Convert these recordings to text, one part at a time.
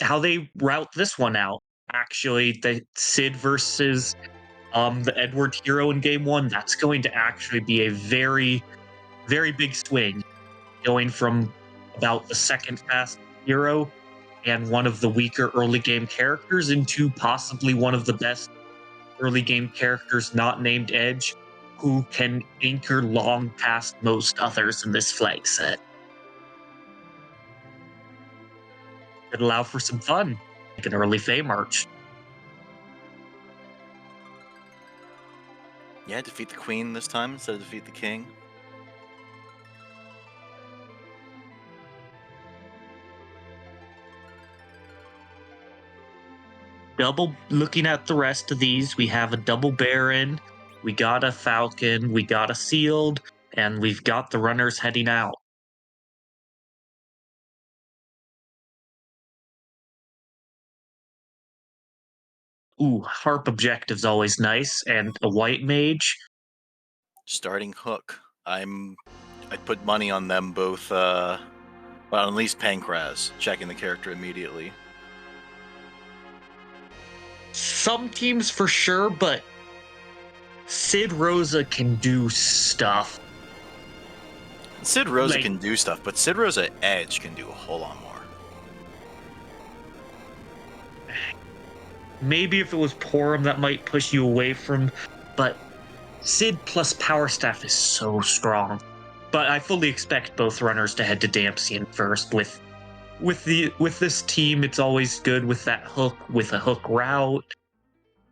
how they route this one out. Actually, the Sid versus the Edward hero in game one, that's going to actually be a very, very big swing, going from about the second fast hero and one of the weaker early game characters into possibly one of the best early game characters not named Edge, who can anchor long past most others in this flag set. It allow for some fun, like an early Fey March. Yeah, defeat the queen this time instead of defeat the king. Double looking at the rest of these, we have a double Baron, we got a Falcon, we got a Sealed, and we've got the runners heading out. Ooh, Harp Objective's always nice, and a White Mage. Starting hook. I'd put money on them both. Well, at least Pankraz, checking the character immediately. Some teams for sure, but Sid Rosa can do stuff. Sid Rosa can do stuff, but Sid Rosa Edge can do a whole lot more. Maybe if it was Porum, that might push you away from, but Sid plus Power Staff is so strong. But I fully expect both runners to head to Dampian first. With this team, it's always good with that hook, with a hook route.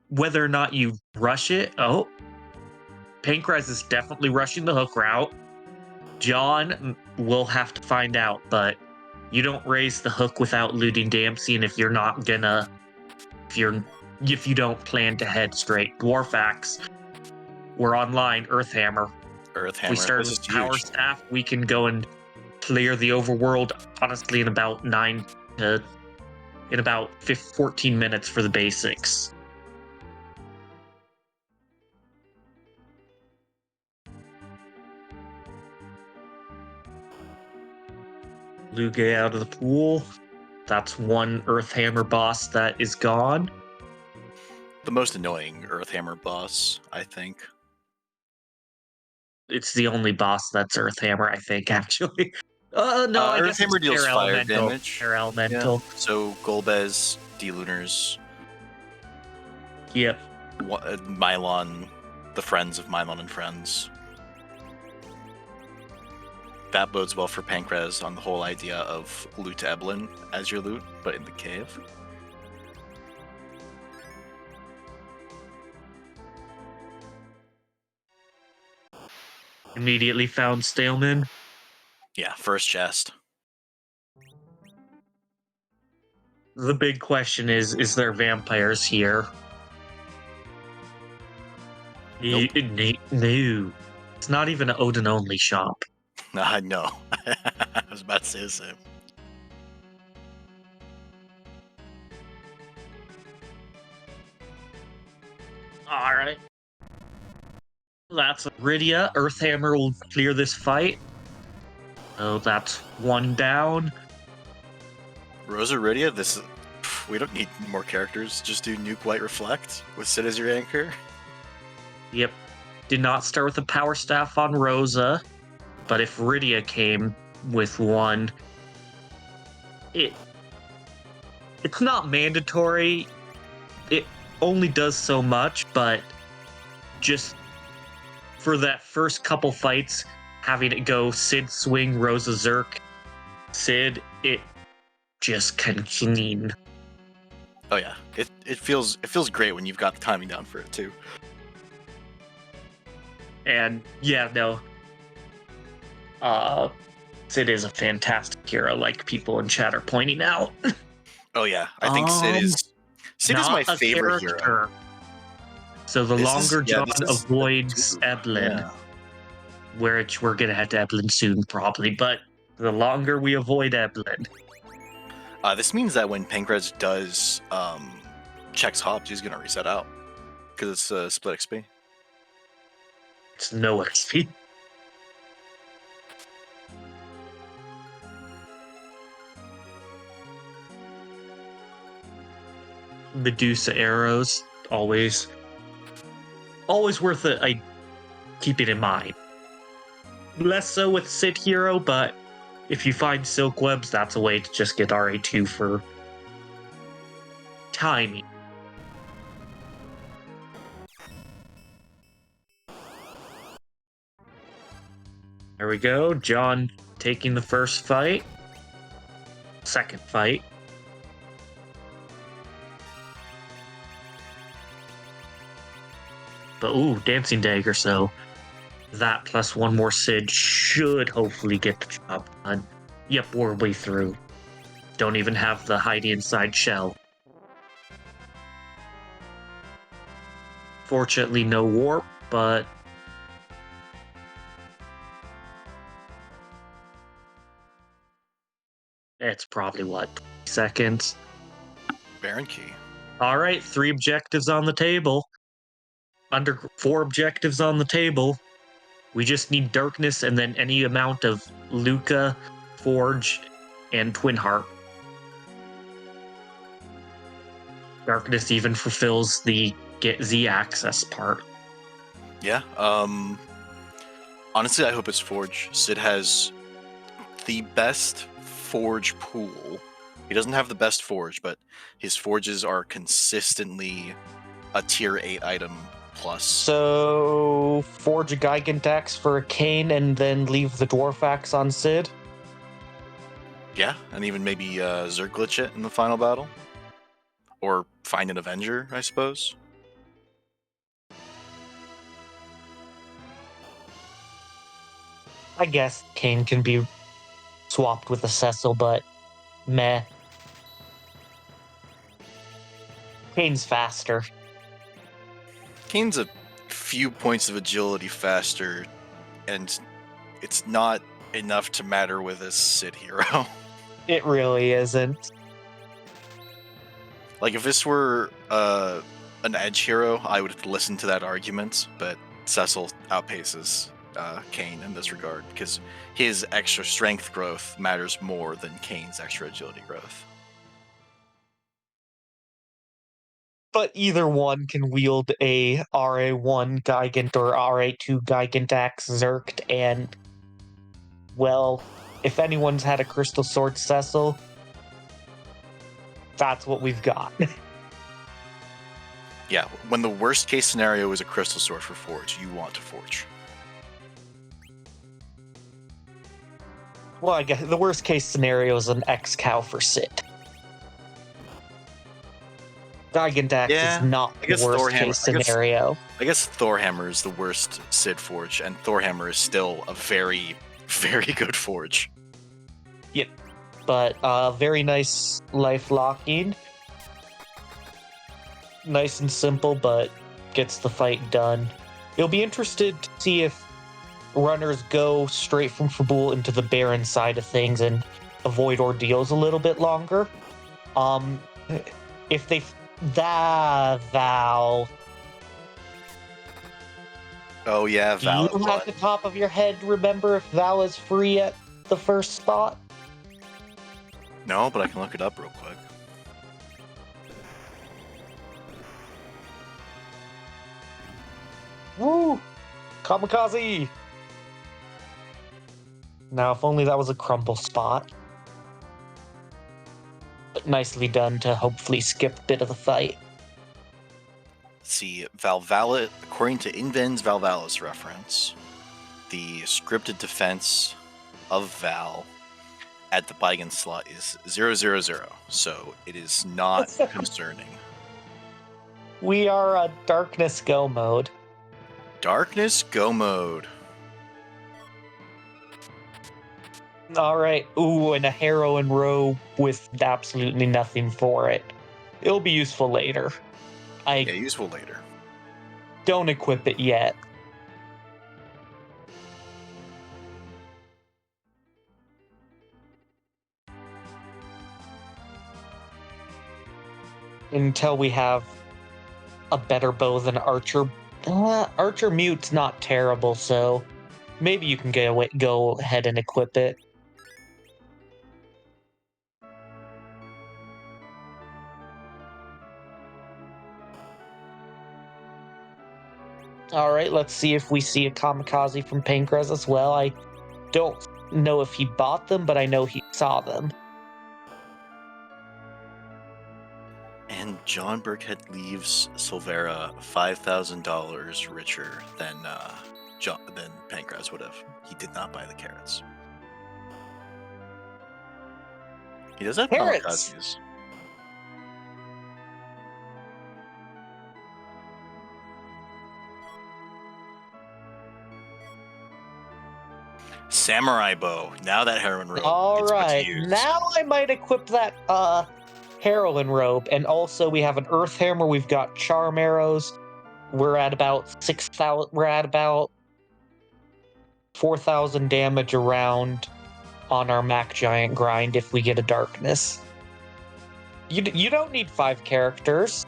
Whether or not you rush it, Pankraz is definitely rushing the hook route. John will have to find out, but you don't raise the hook without looting Dampian if you're not gonna if you don't plan to head straight. Dwarf Axe. We're online. Earthhammer. Earthhammer. If we start with Power Staff, we can go and clear the overworld, honestly, in about 14 minutes for the basics. Luge out of the pool. That's one Earthhammer boss that is gone. The most annoying Earthhammer boss, I think. It's the only boss that's Earthhammer, I think, actually. No, I guess it's Earthhammer deals fire Elemental. damage. Air Elemental. Yeah. So Golbez, D-Lunars. Yep. Mylon, the friends of Mylon and Friends. That bodes well for Pankraz on the whole idea of loot Eblin as your loot, but in the cave. Immediately found Staleman. Yeah, first chest. The big question is there vampires here? Nope. No. It's not even an Odin-only shop. No. I was about to say the same. Alright. That's Rydia. Earthhammer will clear this fight. So that's one down. Rosa Rydia, we don't need more characters. Just do Nuke White Reflect with Sid as your anchor. Yep. Did not start with a Power Staff on Rosa, but if Rydia came with one, it's not mandatory. It only does so much, but just for that first couple fights, having it go Sid swing, Rosa Zerk, Sid, it just can clean. Oh yeah, it feels great when you've got the timing down for it too. And yeah, no. Sid is a fantastic hero, like people in chat are pointing out. Oh yeah, I think Sid is my favorite hero. So the longer John avoids Eblin, which we're gonna head to Eblin soon probably, but the longer we avoid Eblin. This means that when Pankraz does checks hops, he's gonna reset out because it's split XP. It's no XP. Medusa arrows, always worth it. I keep it in mind. Less so with Sid Hero, but if you find silk webs, that's a way to just get RA2 for timing. There we go. John taking the first fight. Second fight. But ooh, Dancing Dagger, so that plus one more Sid should hopefully get the job done. Yep, we're way through. Don't even have the hidey inside shell. Fortunately, no warp, but it's probably what, 20 seconds? Baron Key. All right, 3 objectives on the table. Under 4 objectives on the table. We just need Darkness and then any amount of Luca, Forge, and Twin Heart. Darkness even fulfills the get Z access part. Yeah. Honestly, I hope it's Forge. Sid has the best Forge pool. He doesn't have the best Forge, but his Forges are consistently a tier 8 item plus. So, forge a Gigantax for a Kane and then leave the Dwarfax on Sid? Yeah, and even maybe Zerglitch it in the final battle. Or find an Avenger, I suppose. I guess Kane can be swapped with a Cecil, but meh. Kane's faster. Kane's a few points of agility faster, and it's not enough to matter with a Sid hero. It really isn't. Like, if this were an edge hero, I would listen to that argument, but Cecil outpaces Kane in this regard, because his extra strength growth matters more than Kane's extra agility growth. But either one can wield a RA1 Gigant or RA2 Gigantax Zerked, and, well, if anyone's had a Crystal Sword Cecil, that's what we've got. Yeah, when the worst case scenario is a Crystal Sword for Forge, you want to Forge. Well, I guess the worst case scenario is an X-Cow for Sid. Gigantax is not the worst case scenario. I guess Thorhammer is the worst Sid Forge, and Thorhammer is still a very, very good Forge. Yep, but very nice life locking. Nice and simple, but gets the fight done. You'll be interested to see if runners go straight from Fabul into the Baron side of things and avoid ordeals a little bit longer. If they Val. Oh yeah, Val. Do you at the top of your head remember if Val is free at the first spot? No, but I can look it up real quick. Woo! Kamikaze! Now, if only that was a crumble spot. But nicely done to hopefully skip a bit of the fight. Let's see, Valvala, according to Inven's Valvalis reference, the scripted defense of Val at the Beigen slot is 000, so it is not concerning. We are a Darkness Go mode. Darkness Go mode. Alright, ooh, and a heroine robe with absolutely nothing for it. It'll be useful later. Yeah, useful later. Don't equip it yet. Until we have a better bow than Archer. Archer Mute's not terrible, so maybe you can go ahead and equip it. All right, let's see if we see a kamikaze from Pankraz as well. I don't know if he bought them, but I know he saw them. And JohnBirckhead leaves Silvera $5,000 richer than Pankraz would have. He did not buy the carrots. He does have Carrots. kamakazes. Samurai bow. Now that heroin robe. All right, used. now I might equip that heroin robe, and also we have an earth hammer. We've got charm arrows. We're at about 6,000. We're at about 4,000 damage around on our Mac Giant grind if we get a darkness. You don't need 5 characters,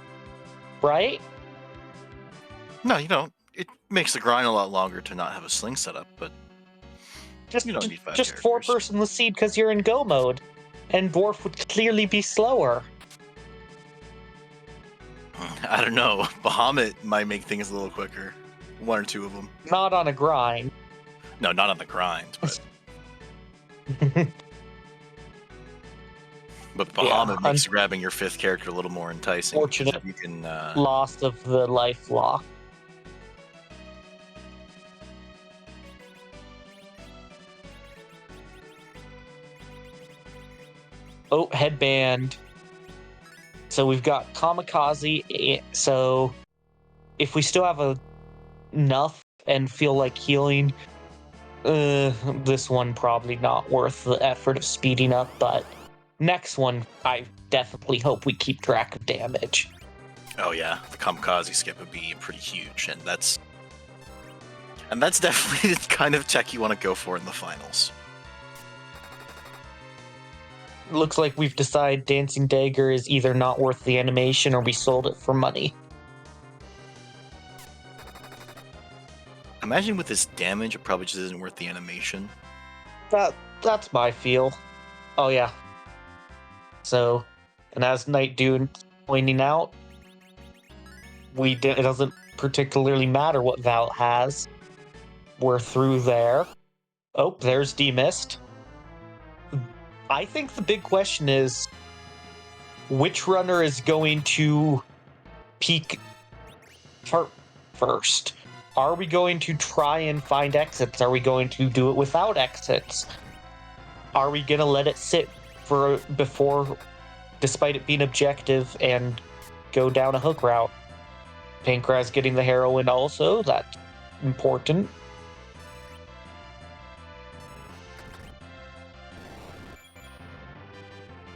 right? No, you don't. It makes the grind a lot longer to not have a sling setup, but Just, you don't need 5 just characters. 4-person the seed because you're in go mode, and dwarf would clearly be slower. I don't know. Bahamut might make things a little quicker. 1 or 2 of them. Not on a grind. No, not on the grind, but Bahamut makes grabbing your 5th character a little more enticing. Fortunate you can loss of the life lock. Oh, headband. So we've got kamikaze. So if we still have enough and feel like healing, this one probably not worth the effort of speeding up. But next one, I definitely hope we keep track of damage. Oh yeah, the kamikaze skip would be pretty huge, and that's definitely the kind of tech you want to go for in the finals. Looks like we've decided Dancing Dagger is either not worth the animation or we sold it for money. Imagine with this damage, it probably just isn't worth the animation. That's my feel. Oh yeah. So, and as Night Dune pointing out, it doesn't particularly matter what Val has. We're through there. Oh, there's Demist. I think the big question is, which runner is going to peak first? Are we going to try and find exits? Are we going to do it without exits? Are we going to let it sit before, despite it being objective, and go down a hook route? Pankraz getting the heroin also, that's important.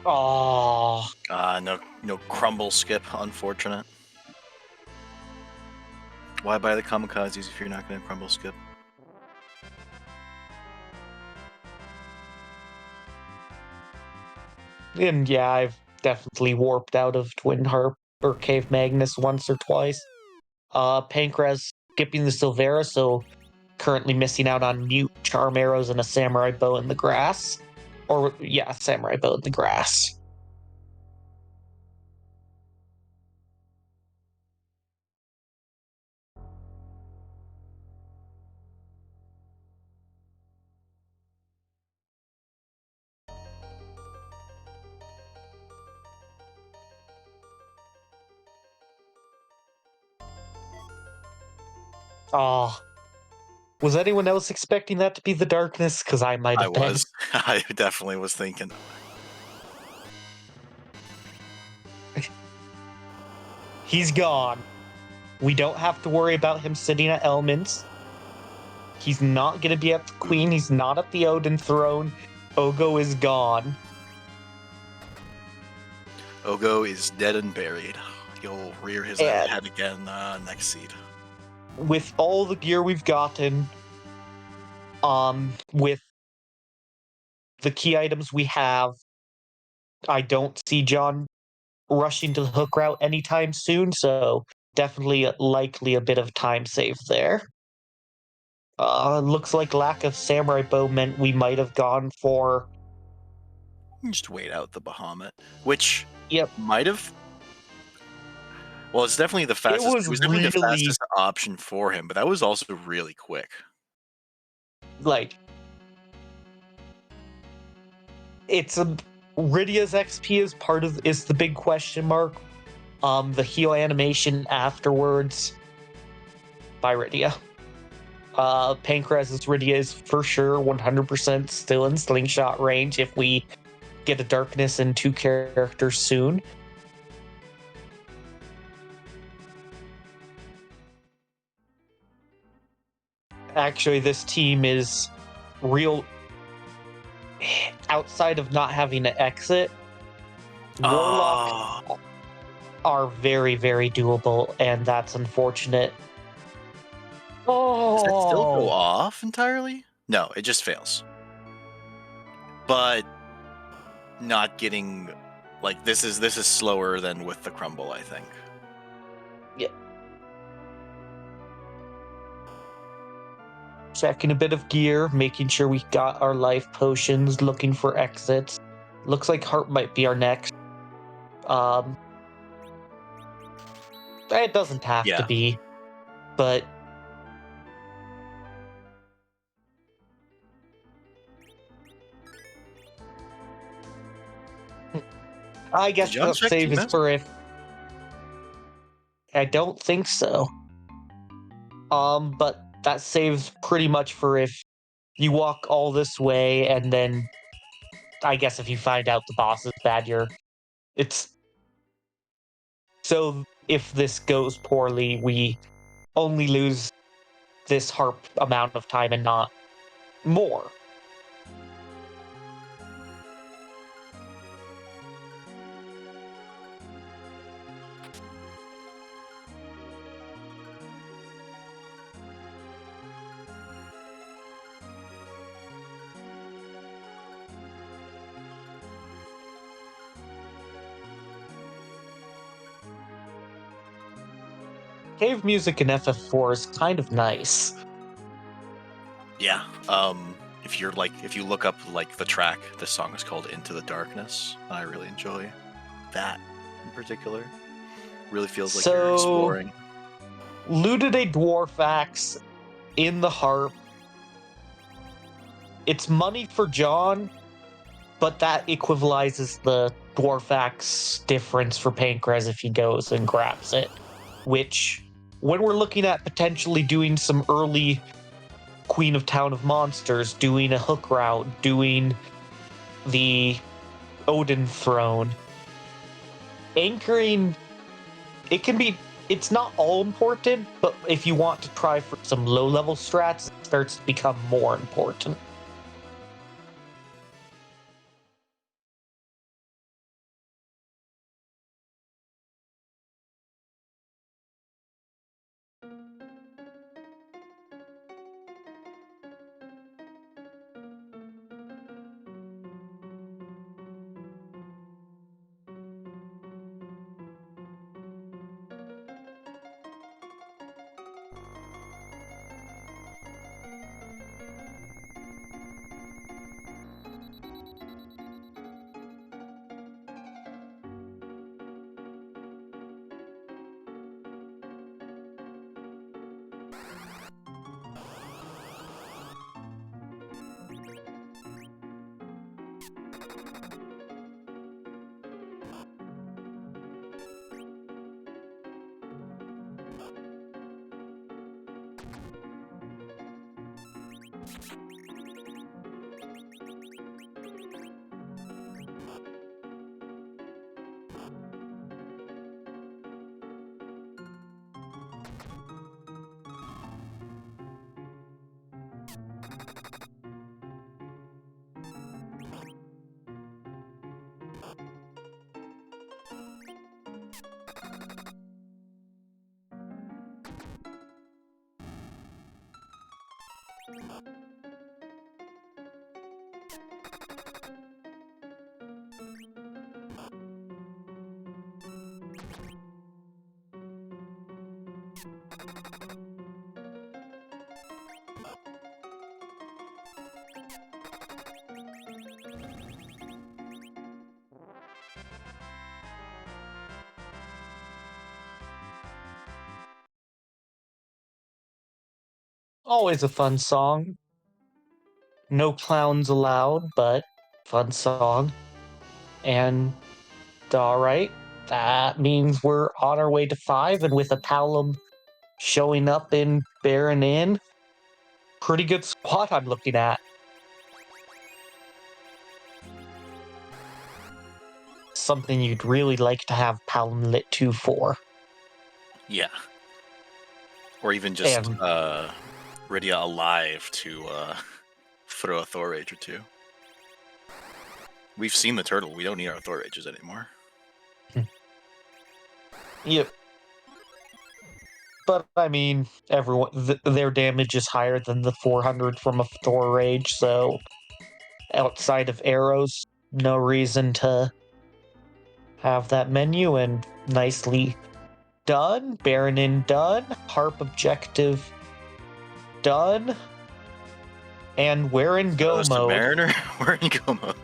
Oh. No crumble skip, unfortunate. Why buy the kamikazes if you're not going to crumble skip? And yeah, I've definitely warped out of Twin Harp or Cave Magnus once or twice. Pankraz skipping the Silvera, so currently missing out on mute charm arrows and a samurai bow in the grass. Or, yeah, samurai bow in the grass. Oh. Was anyone else expecting that to be the darkness? Because I might have been. I definitely was thinking. He's gone. We don't have to worry about him sitting at Elmin's. He's not going to be at the Queen. He's not at the Odin throne. Ogo is gone. Ogo is dead and buried. He'll rear his head again next seed. With all the gear we've gotten, with the key items we have, I don't see John rushing to the hook route anytime soon, so definitely likely a bit of time save there. Looks like lack of samurai bow meant we might have gone for... Just wait out the Bahamut, which Yep. might have... Well, it's definitely the fastest. It was definitely the fastest option for him, but that was also really quick. Like, it's a Rydia's XP is the big question mark. The heal animation afterwards by Rydia. Pankraz's Rydia is for sure 100% still in slingshot range if we get a darkness in 2 characters soon. Actually, this team is real. Outside of not having to exit, Warlock are very, very doable, and that's unfortunate. Does that still go Oh, off entirely? No, it just fails. But not getting like this is slower than with the crumble, I think. yeah. Checking a bit of gear, making sure we got our life potions, looking for exits. Looks like Heart might be our next. It doesn't have to be, but I guess Did John that check save is TMS? for if. I don't think so. But that saves pretty much for if you walk all this way and then I guess if you find out the boss is bad, it's so if this goes poorly, we only lose this harp amount of time and not more. Cave music in FF4 is kind of nice. Yeah. If you look up like the track, this song is called Into the Darkness. I really enjoy that in particular. Really feels like you're exploring. Looted a dwarf axe in the harp. It's money for John, but that equalizes the dwarf axe difference for Pankraz if he goes and grabs it. Which, when we're looking at potentially doing some early Queen of Town of Monsters, doing a hook route, doing the Odin throne, anchoring, it's not all important, but if you want to try for some low-level strats, it starts to become more important. Always a fun song. No clowns allowed, but fun song. And alright, that means we're on our way to 5, and with a Palom showing up in Baron Inn, pretty good squad I'm looking at. Something you'd really like to have Palom lit 2 for. Yeah. Or even just And Rydia alive to throw a Thor Rage or two. We've seen the turtle. We don't need our Thor Rages anymore. yep. But I mean, everyone their damage is higher than the 400 from a Thor Rage, so outside of arrows, no reason to have that menu. And nicely done. Baron Inn done. Harp objective done. And we're in go So mode. Mariner, we're in go mode.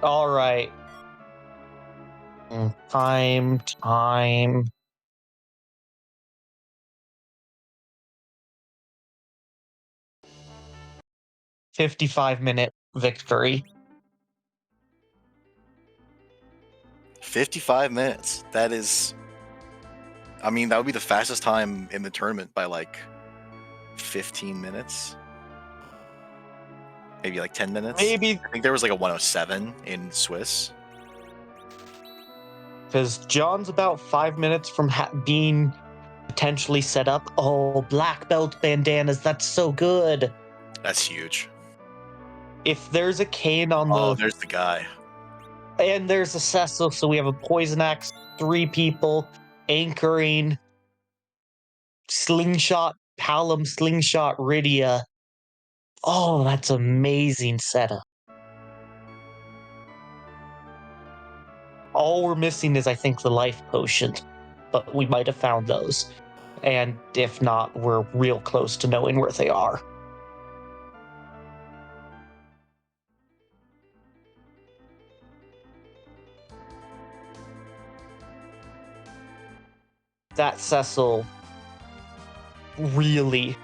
All right. Time. 55-minute victory. 55 minutes. That is... I mean, that would be the fastest time in the tournament by like 15 minutes. Maybe like 10 minutes. Maybe I think there was like a 107 in Swiss. because John's about 5 minutes from being potentially set up. Oh, black belt bandanas, that's so good. That's huge. If there's a cane on Oh, there's the guy. And there's a Cecil, so we have a Poison Axe, 3 people, anchoring, slingshot, Palom, slingshot, Rydia. Oh, that's amazing setup. All we're missing is, I think, the life potion, but we might have found those. And if not, we're real close to knowing where they are. That Cecil really...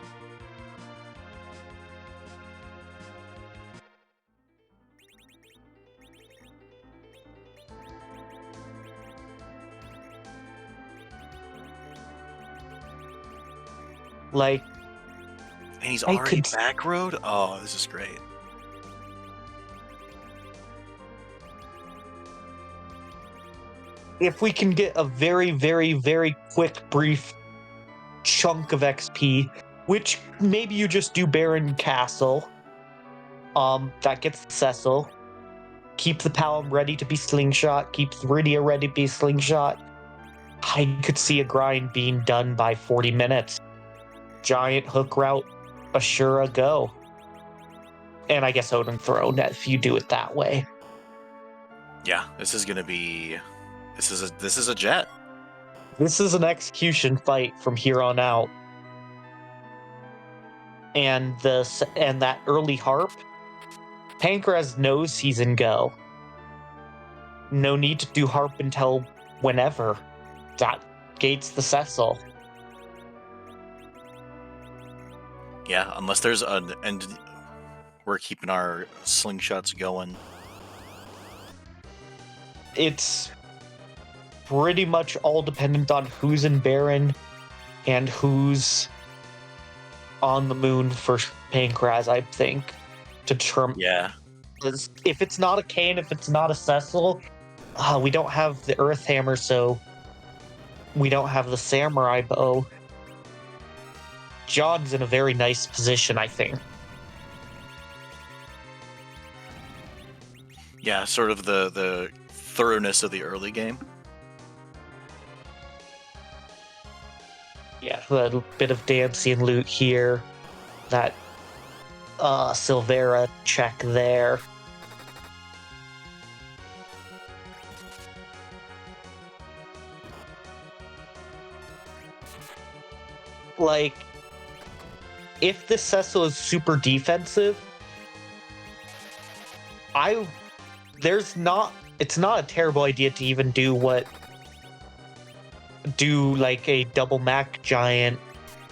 Like, And he's already back road? Oh, this is great. if we can get a very, very, very quick, brief chunk of XP, which maybe you just do Baron Castle, that gets Cecil. Keep the Palom ready to be slingshot, keep Rydia ready to be slingshot. I could see a grind being done by 40 minutes. Giant hook route, Ashura go. And I guess Odin Throne if you do it that way. Yeah, this is gonna be... This is a jet. This is an execution fight from here on out. And that early harp, Pankraz knows he's in go. No need to do harp until whenever. That gates the Cecil. Yeah, unless there's an... And we're keeping our slingshots going. It's pretty much all dependent on who's in Baron and who's on the moon for Pankraz, I think, to determine. Yeah. If it's not a Kane, if it's not a Cecil, we don't have the Earth Hammer, so we don't have the Samurai Bow. John's in a very nice position, I think. Yeah, sort of the thoroughness of the early game. Yeah, a little bit of dancing loot here. That Silvera check there. Like, if this Cecil is super defensive, it's not a terrible idea to even do what do like a double Mac Giant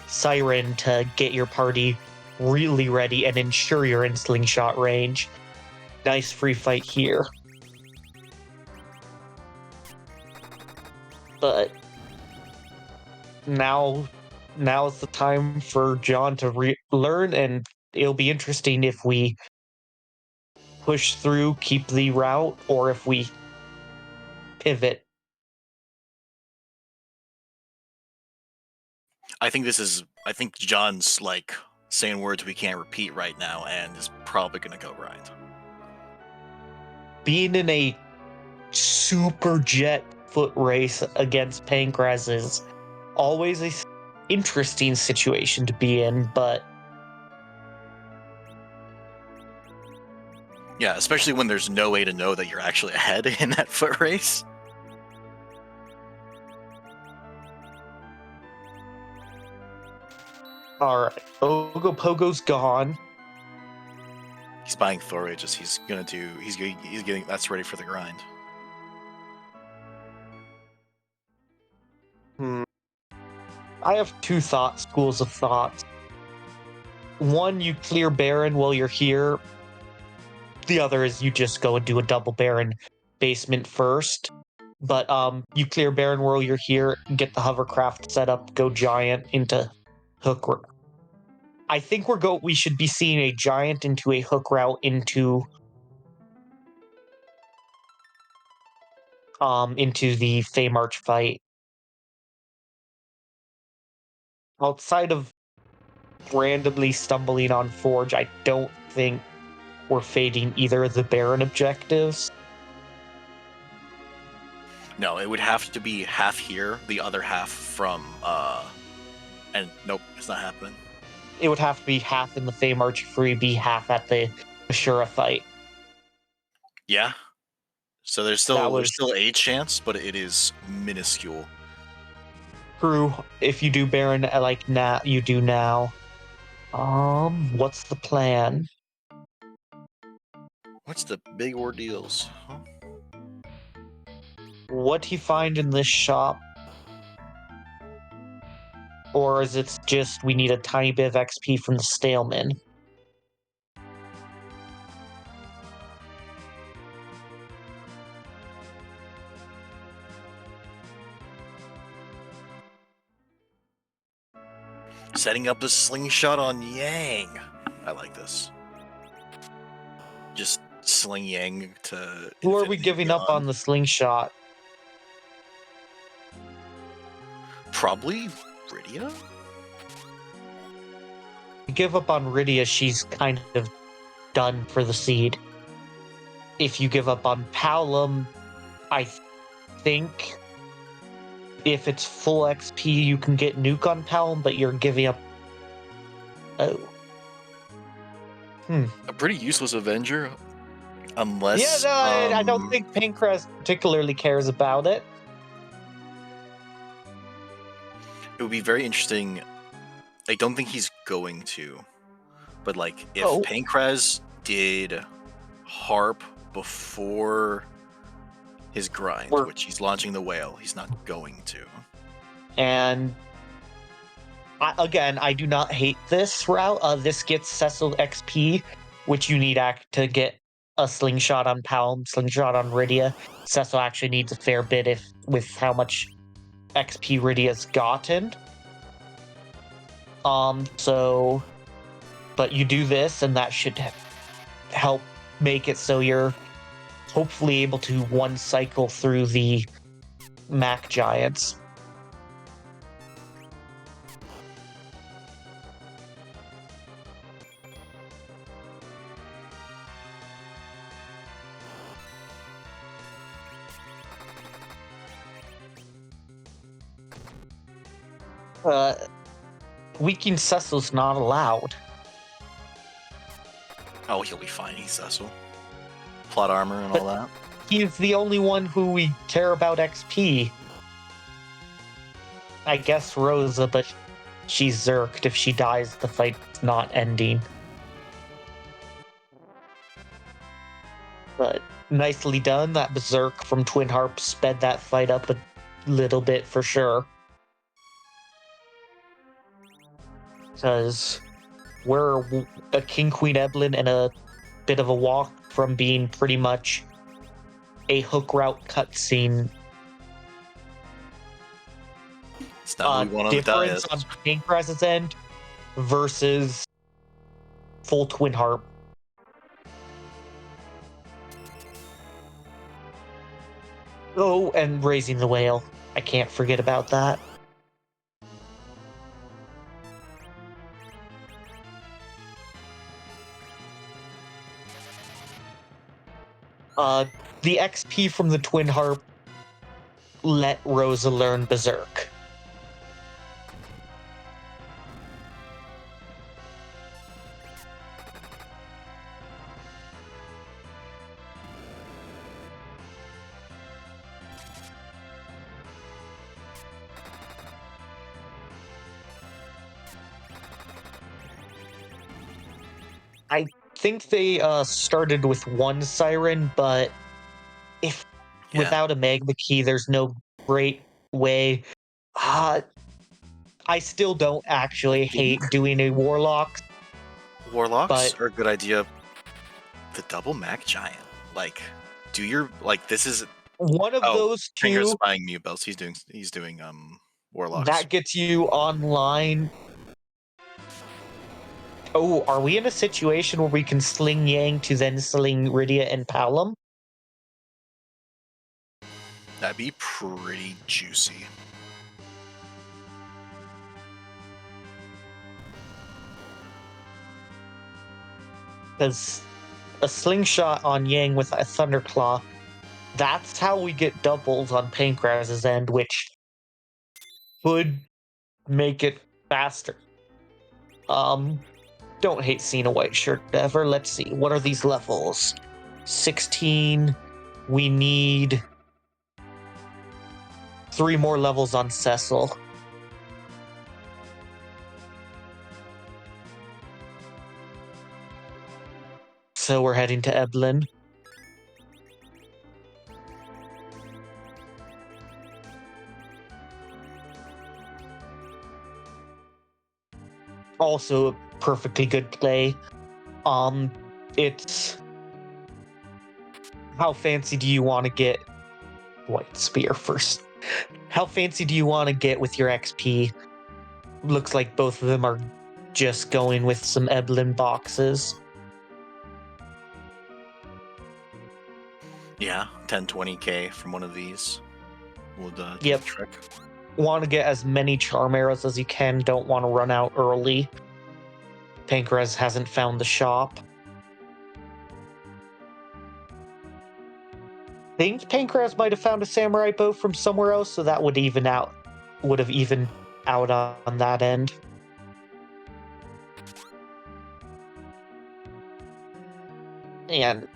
Siren to get your party really ready and ensure you're in slingshot range. Nice free fight here. But now's the time for John to learn, and it'll be interesting if we push through, keep the route, or if we pivot. I think John's like saying words we can't repeat right now, and is probably gonna go right. Being in a super jet foot race against Pankraz is always a interesting situation to be in, but Yeah, especially when there's no way to know that you're actually ahead in that foot race. alright, Ogopogo's gone. He's buying Thor Aegis. He's getting that's ready for the grind. I have two schools of thoughts. One, you clear Baron while you're here. The other is you just go and do a double Baron basement first. But you clear Baron while you're here, get the hovercraft set up, go Giant into hook. I think we should be seeing a Giant into a hook route into the Feymarch fight. Outside of randomly stumbling on Forge, I don't think we're fading either of the Baron objectives. No, it would have to be half here, the other half from and nope, it's not happening. It would have to be half in the Feymarch freebie, half at the Ashura fight. Yeah. So there's still a chance, but it is minuscule. True. If you do Baron like now, you do now. What's the plan? What's the big ordeals? Huh? What he find in this shop? Or is it just we need a tiny bit of XP from the Staleman? Setting up the slingshot on Yang. I like this. Just sling Yang to. Who are we giving up on the slingshot? Probably Rydia? You give up on Rydia, she's kind of done for the seed. If you give up on Palom, I think if it's full XP, you can get Nuke on Palom, but you're giving up. Oh. A pretty useless Avenger. Unless. Yeah, no, I don't think Pankraz particularly cares about it. It would be very interesting. I don't think he's going to. But, like, if Pankraz did Harp before his grind, which he's launching the whale, he's not going to. And I do not hate this route. This gets Cecil XP, which you need to get a slingshot on Palom, slingshot on Rydia. Cecil actually needs a fair bit with how much XP Rydia's gotten. But you do this, and that should help make it so you're hopefully able to one cycle through the Mac Giants. Weakening Cecil's not allowed. Oh, he'll be fine. He's Cecil. Plot armor and all that. He's the only one who we care about XP. I guess Rosa, but she's Zerked. If she dies, the fight's not ending. But nicely done. That Berserk from Twin Harp sped that fight up a little bit for sure. Because we're a King Queen Eblin and a bit of a walk from being pretty much a hook route cutscene. It's not what we want on the Difference dais. on Pankraz's end versus full Twin Harp. Oh, and raising the whale. I can't forget about that. The XP from the Twin Harp let Rosa learn Berserk. I think they started with one siren, but if without a magma key, there's no great way. I still don't actually hate doing a warlock. Warlocks but are a good idea. The double Mac Giant. Like, do your this is one of those Fingers two buying mute belts. He's doing warlocks. that gets you online. Oh, are we in a situation where we can sling Yang to then sling Rydia and Palom? That'd be pretty juicy. Because a slingshot on Yang with a Thunderclaw, that's how we get doubles on Pankraz's end, which would make it faster. Don't hate seeing a white shirt ever. Let's see. What are these levels? 16. We need 3 more levels on Cecil. So we're heading to Eblin. Also a perfectly good play. It's how fancy do you want to get White Spear first? How fancy do you want to get with your XP? Looks like both of them are just going with some Eblin boxes. Yeah, 10-20k from one of these would do Yep. the trick. Want to get as many charm arrows as you can. Don't want to run out early. Pankraz hasn't found the shop. I think Pankraz might have found a samurai bow from somewhere else, so that would have evened out on that end. And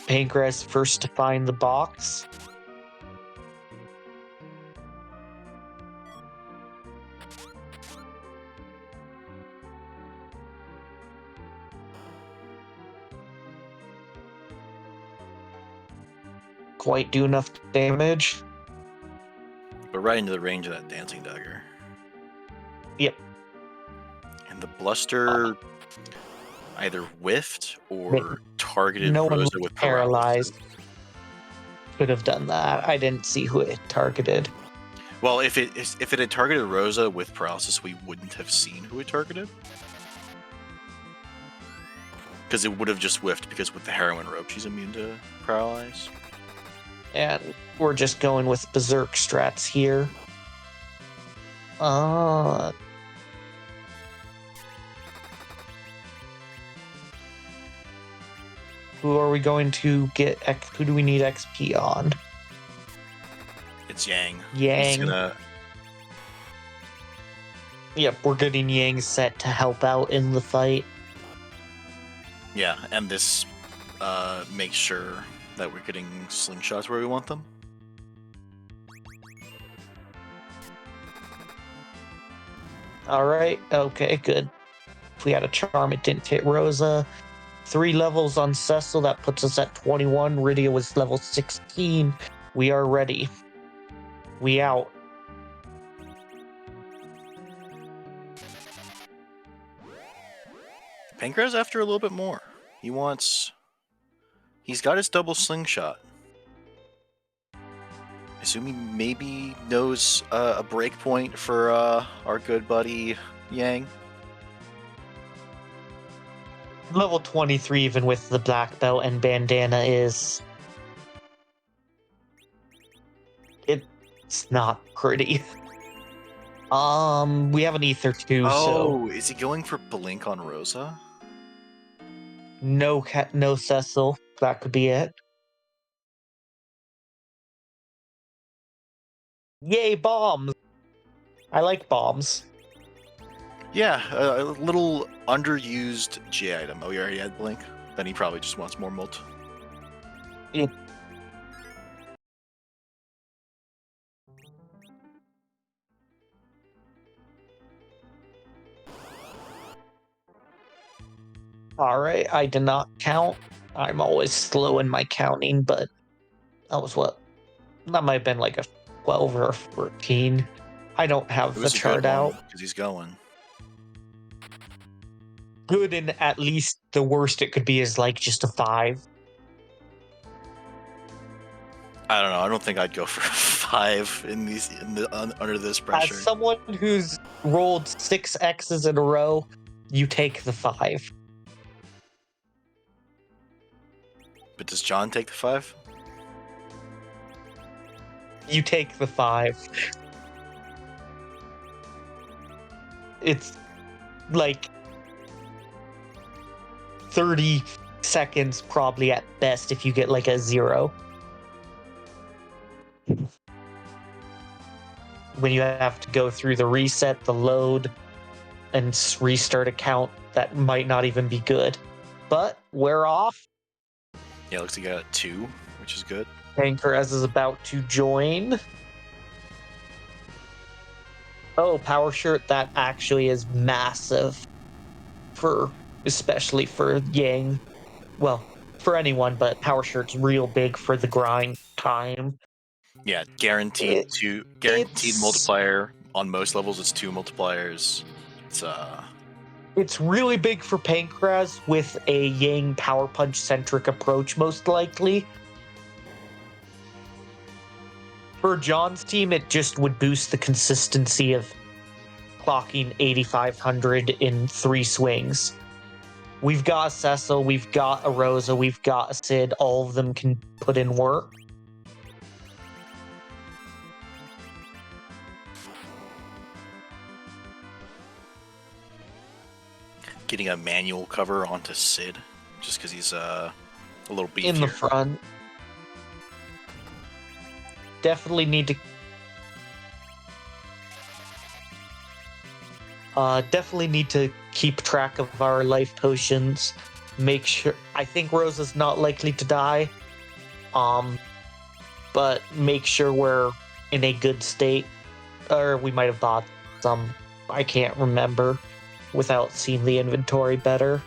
Pankraz first to find the box. Quite do enough damage. But right into the range of that dancing dagger. Yep. And the bluster either whiffed or targeted no one Rosa was with paralyzed. paralysis. Could have done that. I didn't see who it targeted. Well, if it had targeted Rosa with paralysis, we wouldn't have seen who it targeted. Because it would have just whiffed, because with the heroin rope, she's immune to paralyze. And we're just going with Berserk strats here. Who are we going to get? Who do we need XP on? It's Yang. Yang. He's gonna... Yep, we're getting Yang set to help out in the fight. Yeah, and this makes sure that we're getting slingshots where we want them. Alright, okay, good. If we had a charm, it didn't hit Rosa. 3 levels on Cecil, that puts us at 21. Rydia was level 16. We are ready. We out. Pankraz after a little bit more. He's got his double slingshot. I assume he maybe knows a break point for our good buddy Yang. Level 23, even with the black belt and bandana, is... It's not pretty. We have an ether too, so... Is he going for Blink on Rosa? No Cecil. That could be it. Yay, bombs! I like bombs. Yeah, a little underused J item. Oh, he already had Blink? Then he probably just wants more Molt. Yeah. Alright, I did not count. I'm always slow in my counting, but that was what? That might have been like a 12 or a 14. I don't have the chart out. Because he's going. Good, and at least the worst it could be is like just a 5. I don't know. I don't think I'd go for 5 under this pressure. As someone who's rolled 6 X's in a row, you take the 5. But does John take the 5? You take the 5. It's like 30 seconds probably at best if you get like a 0. When you have to go through the reset, the load, and restart a count, that might not even be good. But we're off. Yeah, looks like you got a 2, which is good. Xpankraz is about to join. Oh, power shirt, that actually is massive. Especially for Yang. Well, for anyone, but power shirt's real big for the grind time. Yeah, guaranteed multiplier. On most levels, it's 2 multipliers. It's really big for Xpankraz with a Yang power punch centric approach, most likely. For John's team, it just would boost the consistency of clocking 8,500 in 3 swings. We've got a Cecil, we've got a Rosa, we've got a Sid. All of them can put in work. getting a manual cover onto Sid, just because he's a little beefier. In the front. Definitely need to keep track of our life potions. Make sure. I think Rosa's not likely to die. But make sure we're in a good state. Or we might have bought some. I can't remember without seeing the inventory better.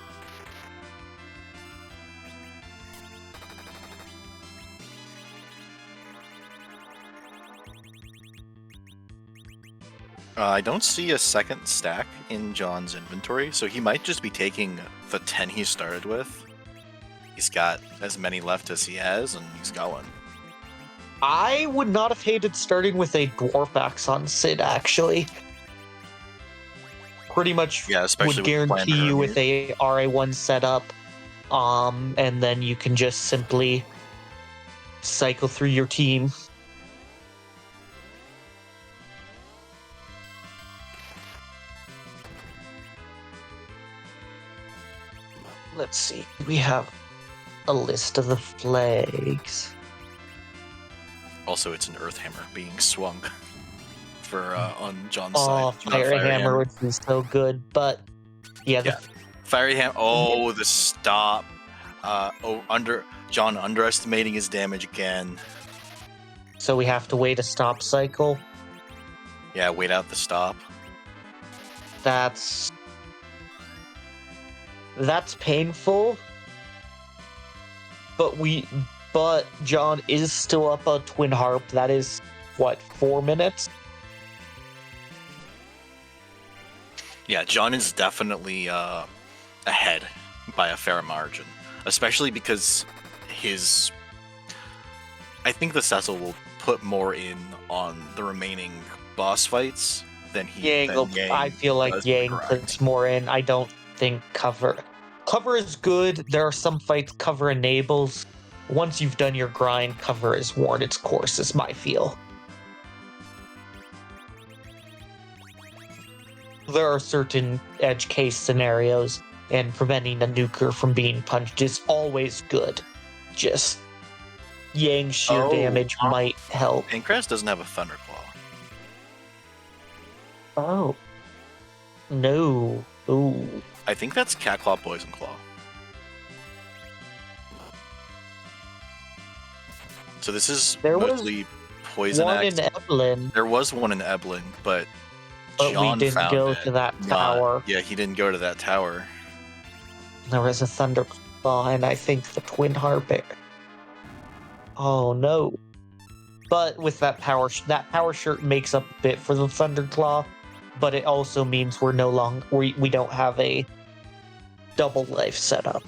I don't see a second stack in John's inventory, so he might just be taking the 10 he started with. He's got as many left as he has, and he's going. I would not have hated starting with a Dwarf Axe on Sid, actually. Pretty much would guarantee you with a RA1 setup, and then you can just simply cycle through your team. Let's see. We have a list of the flags. Also, it's an Earth Hammer being swung for on John's side. Oh, Fire Hammer would be so good, but yeah. Fiery Hammer. Oh, the stop. John underestimating his damage again. So we have to wait a stop cycle. Yeah, wait out the stop. That's painful. But John is still up a Twin Harp. That is 4 minutes? Yeah, John is definitely ahead by a fair margin, especially because I think the Cecil will put more in on the remaining boss fights than Yang I feel like does Yang puts more in. I don't think cover is good. There are some fights cover enables. Once you've done your grind, cover has worn its course, is my feel. There are certain edge case scenarios, and preventing a nuker from being punched is always good. Just Yang's sheer damage might help. xPankraz doesn't have a Thunderclaw. Oh. No. Ooh. I think that's Catclaw Poison Claw. So this is mostly Poison Axe. One in Evelyn. There was one in Evelyn, but John we didn't go to that tower. Yeah, he didn't go to that tower. There was a Thunderclaw, and I think the Twin Harpic. Oh no! But with that power shirt makes up a bit for the Thunderclaw, but it also means we're no longer we don't have a double life setup.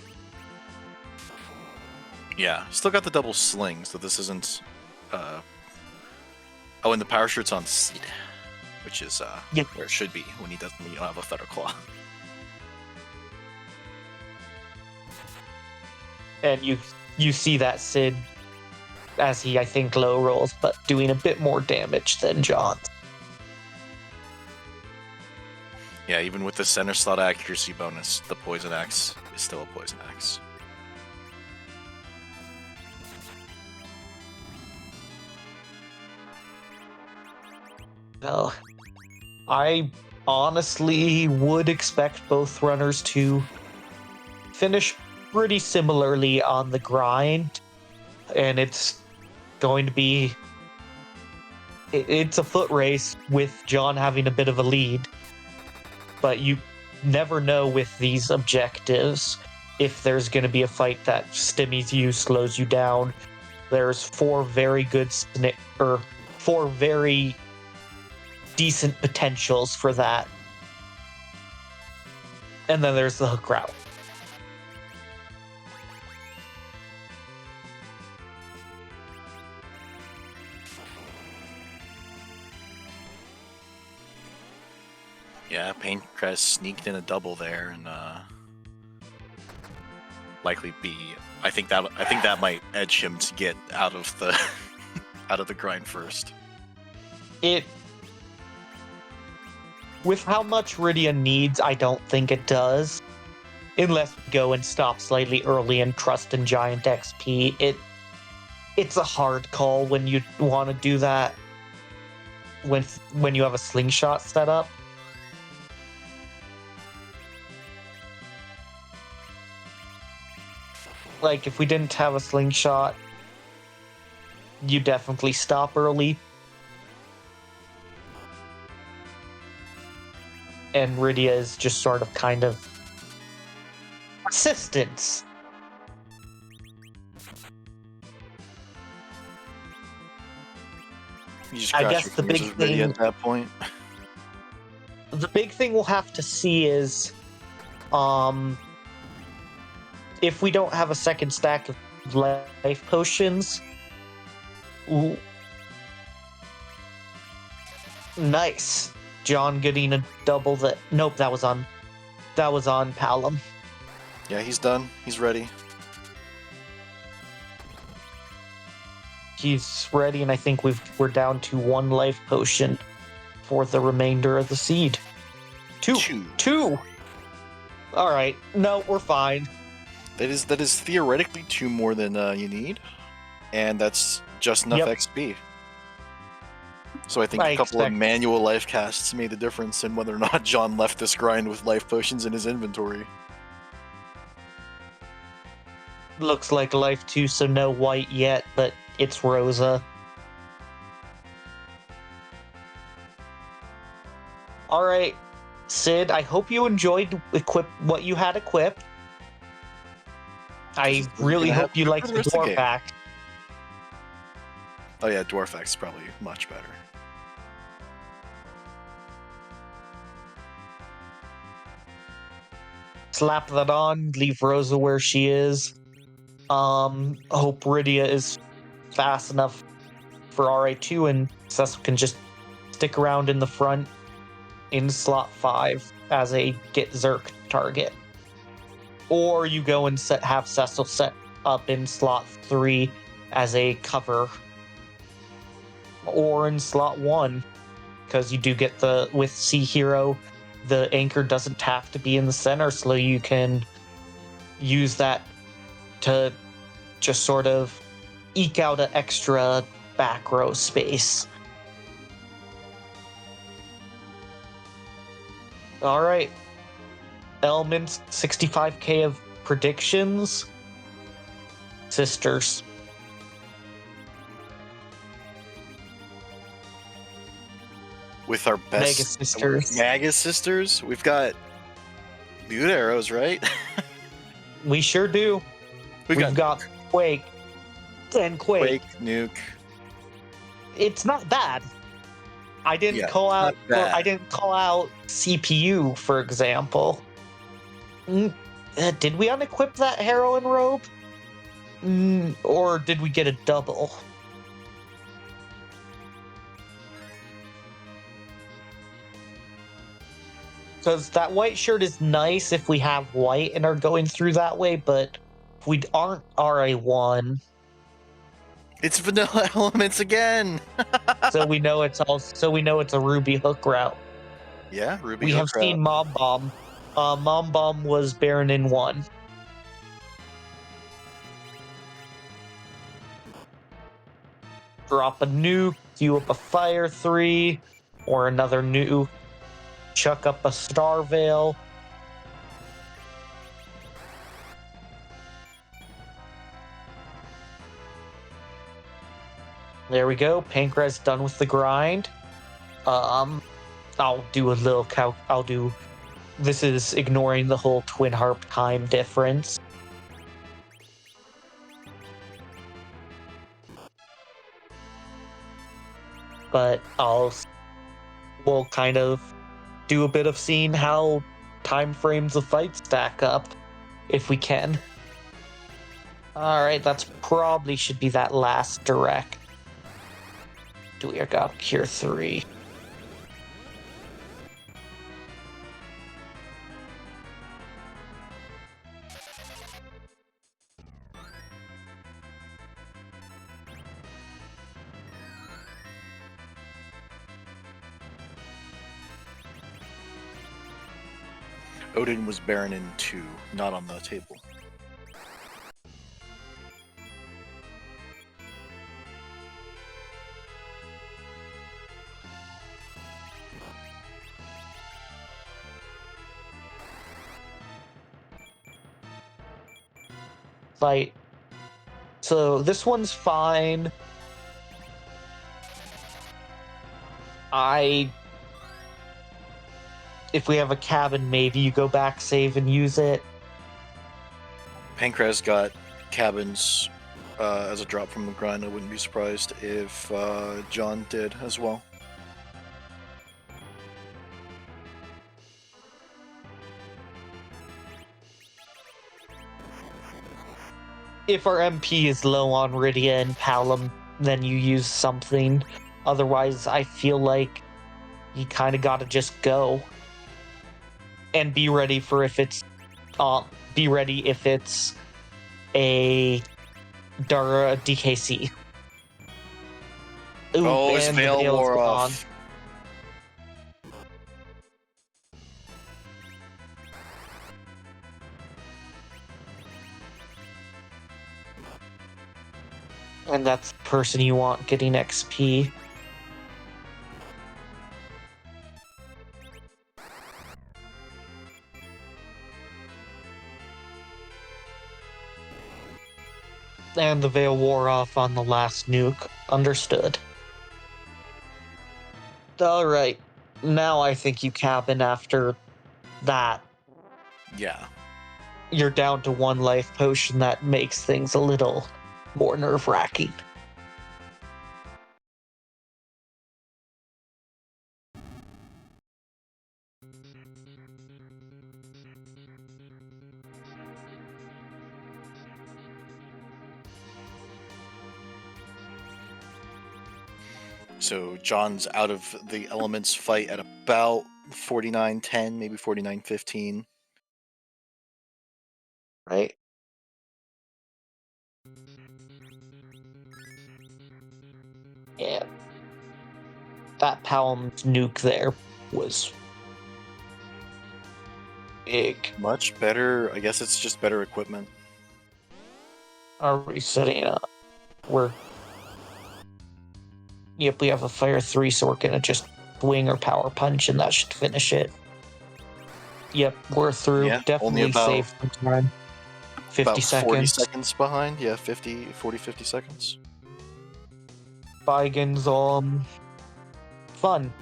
Yeah, still got the double sling, so this isn't. Oh, and the power shirt's on Seed, which is where it should be when you don't have a Thunderclaw. And you see that Sid, as he I think low rolls, but doing a bit more damage than John. Yeah, even with the center slot accuracy bonus, the Poison Axe is still a Poison Axe. Well, I honestly would expect both runners to finish pretty similarly on the grind, and it's going to be it's a foot race with John having a bit of a lead, but you never know with these objectives if there's going to be a fight that stymies you, slows you down. There's four very decent potentials for that, and then there's the hook route. Yeah, xPankraz sneaked in a double there, and likely be. I think that might edge him to get out of the out of the grind first. With how much Rydia needs, I don't think it does. Unless we go and stop slightly early and trust in Giant XP. It's a hard call when you want to do that when you have a slingshot set up. Like, if we didn't have a slingshot, you definitely stop early. And Rydia is just sort of kind of assistance. I guess the big thing at that point. The big thing we'll have to see is, if we don't have a second stack of life potions. Ooh. Nice. John getting a double that. Nope, that was on Palom. Yeah, he's done. He's ready. He's ready, and I think we're down to one life potion for the remainder of the seed. Two. All right. No, we're fine. That is theoretically 2 more than you need, and that's just enough XP. So I think a couple of manual life casts made the difference in whether or not John left this grind with life potions in his inventory. Looks like life 2, so no white yet, but it's Rosa. Alright, Sid, I hope you enjoyed what you had equipped. I really hope you liked the door pack. Oh yeah, Dwarf X is probably much better. Slap that on, leave Rosa where she is. Hope Rydia is fast enough for RA2 and Cecil can just stick around in the front in slot 5 as a get Zerk target. Or you go and have Cecil set up in slot 3 as a cover. Or in slot 1, because you do get with Sea Hero, the anchor doesn't have to be in the center, so you can use that to just sort of eke out an extra back row space. All right. Elements, 65k of predictions. Sisters. With our best Mega Sisters, we've got Mute Arrows, right? We sure do. We've got Quake and Quake. Nuke. It's not bad. I didn't call out CPU, for example. Did we unequip that heroine robe? Or did we get a double? Because that white shirt is nice if we have white and are going through that way, but if we aren't RA1... It's vanilla elements again! so we know it's a Ruby Hook route. Yeah, Ruby Hook route. We have seen Mom Bomb. Mom Bomb was Baron in 1. Drop a nuke, queue up a Fire 3, or another nuke. Chuck up a Star Veil. There we go. Pankraz done with the grind. I'll do a little this is ignoring the whole Twin Harp time difference. But we'll kind of do a bit of seeing how time frames of fights stack up, if we can. Alright, that's probably should be that last direct. Do we got Cure 3? Odin was Baron in 2, not on the table. Fight. So this one's fine. If we have a cabin, maybe you go back, save, and use it. Pankraz got cabins as a drop from the grind. I wouldn't be surprised if John did as well. If our MP is low on Rydia and Palom, then you use something. Otherwise, I feel like you kind of gotta just go. And be ready for if it's a Dara DKC. Ooh, his veil wore off. And that's the person you want getting XP. And the veil wore off on the last nuke. Understood. Alright. Now I think you cabin after that. Yeah. You're down to 1 life potion. That makes things a little more nerve-wracking. So John's out of the elements fight at about 49-10, maybe 49-15. Right? Yeah. That Palm's nuke there was big. Much better. I guess it's just better equipment. Are we setting up? Yep, we have a Fire 3, so we're gonna just swing or power punch, and that should finish it. Yep, we're through. Yeah, Definitely only about- save some time. 50 About seconds. 40 seconds behind. Yeah, 50 seconds. Bigen's fun.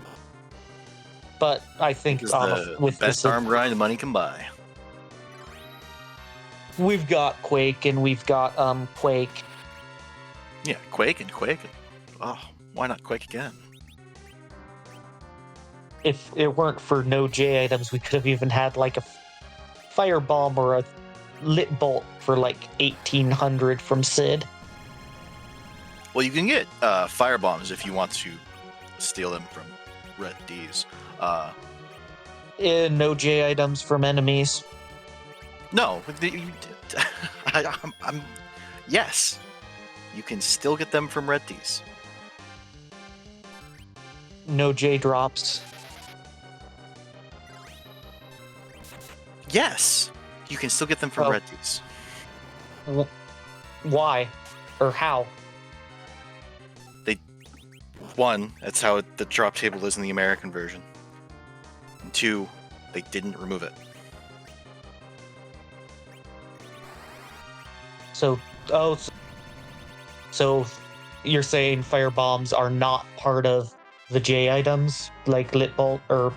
But I think Because the with best this, arm grind money can buy. we've got Quake and we've got Quake. Yeah, Quake. Oh, why not Quake again? If it weren't for no J items, we could have even had like a firebomb or a lit bolt for like 1800 from Sid. Well, you can get fire bombs if you want to steal them from Red D's. No J items from enemies. No, I'm yes, you can still get them from Red D's. No J drops. Yes, you can still get them from Oh. Red D's. Why? Or how? One, that's how the drop table is in the American version. And two, they didn't remove it. So you're saying fire bombs are not part of the J items, like lit bolt or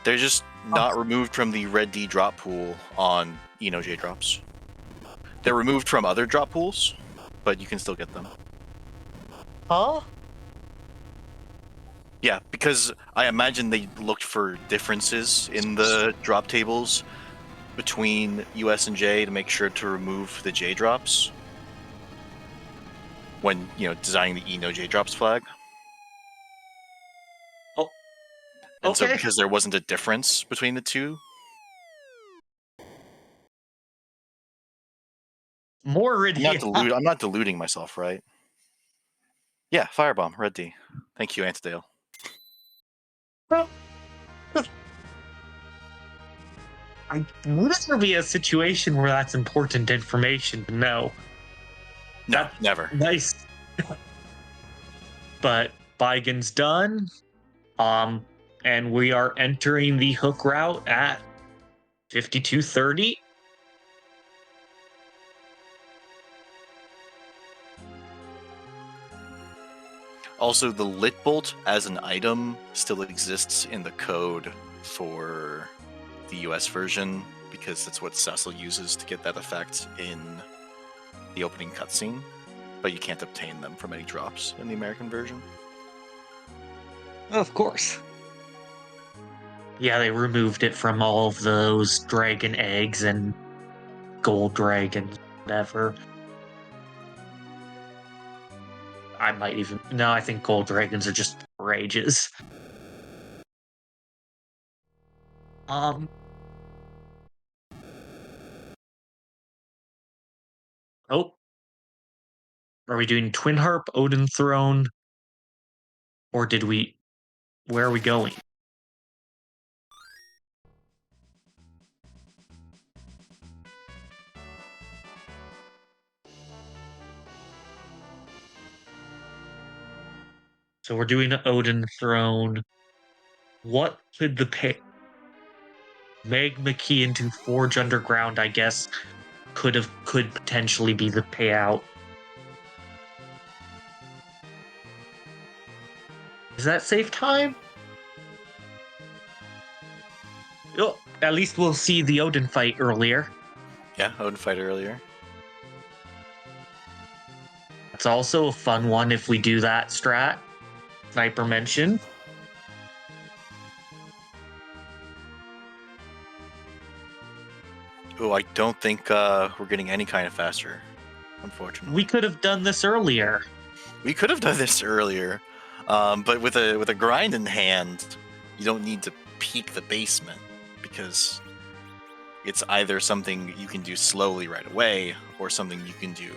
They're just not removed from the Red D drop pool on Eno J drops. They're removed from other drop pools, but you can still get them. huh? Yeah, because I imagine they looked for differences in the drop tables between US and J to make sure to remove the J drops when, designing the Eno J drops flag. Oh, And so okay. because there wasn't a difference between the two, More I'm not deluding myself, right? Yeah, Firebomb, Red D. Thank you, Antidale. Would there be a situation where that's important information to know? No, That's never. Nice. But Bigen's done. And we are entering the hook route at 52:30. Also, the Lit Bolt as an item still exists in the code for the US version because that's what Cecil uses to get that effect in the opening cutscene, but you can't obtain them from any drops in the American version. Of course. Yeah, they removed it from all of those dragon eggs and gold dragons, whatever. I might even... No, I think gold dragons are just rages. Oh. Are we doing Twin Harp, Odin Throne? Or did we... Where are we going? So we're doing an Odin Throne. What could the pay... Magma Key into Forge Underground, I guess, could potentially be the payout. Is that save time? Oh, at least we'll see the Odin fight earlier. Yeah, Odin fight earlier. It's also a fun one if we do that strat. Sniper mentioned. Oh, I don't think we're getting any kind of faster, unfortunately. We could have done this earlier. We could have done this earlier. But with a grind in hand, you don't need to peek the basement because it's either something you can do slowly right away or something you can do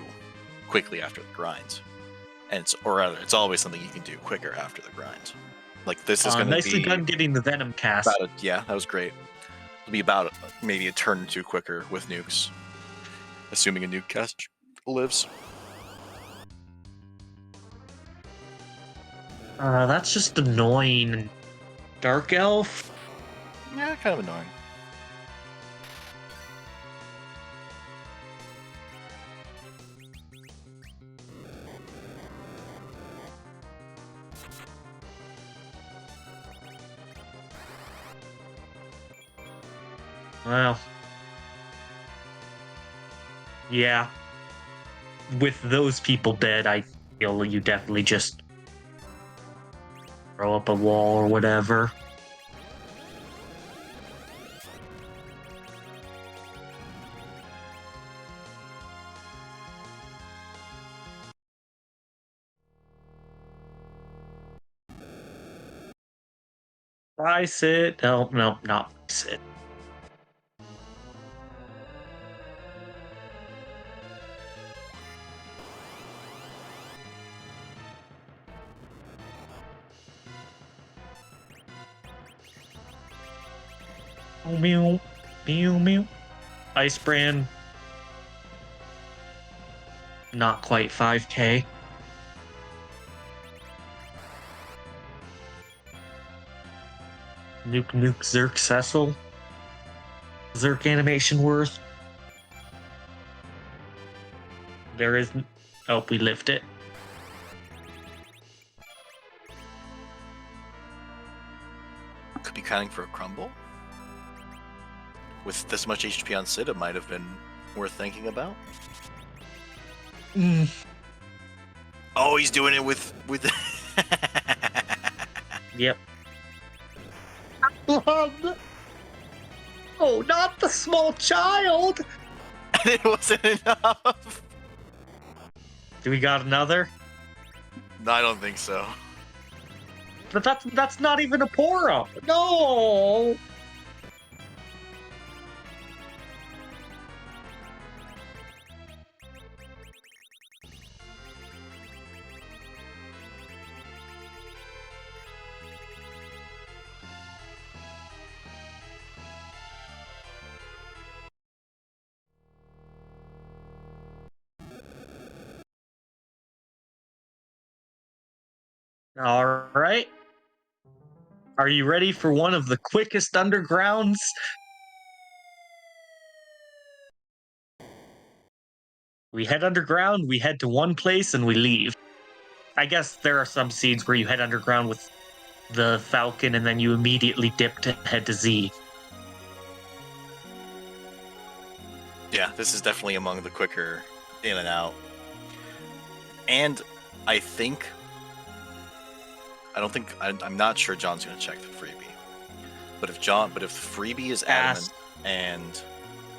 quickly after the grind. Or rather, it's always something you can do quicker after the grind. Like this is going to Nicely be done getting the Venom cast. yeah, that was great. It'll be about maybe a turn or two quicker with nukes, assuming a nuke cast lives. That's just annoying. Dark Elf? Yeah, kind of annoying. Well. Yeah. With those people dead, I feel you definitely just throw up a wall or whatever. I sit. Oh, no, not sit. Mew, mew, mew. Ice brand. Not quite 5K. Nuke, nuke, Zerk, Cecil. Zerk animation worth. There isn't. Oh, we lived it. Could be counting for a crumble. With this much HP on Sid, it might have been worth thinking about. Oh, he's doing it with. Yep. Oh, not the small child! It wasn't enough. Do we got another? No, I don't think so. But that's not even a pour-up. No! All right. Are you ready for one of the quickest undergrounds? We head underground, we head to one place, and we leave. I guess there are some seeds where you head underground with the Falcon and then you immediately dip to head to Z. Yeah, this is definitely among the quicker in and out. And I don't think I'm not sure John's going to check the freebie. But if the freebie is Pass. adamant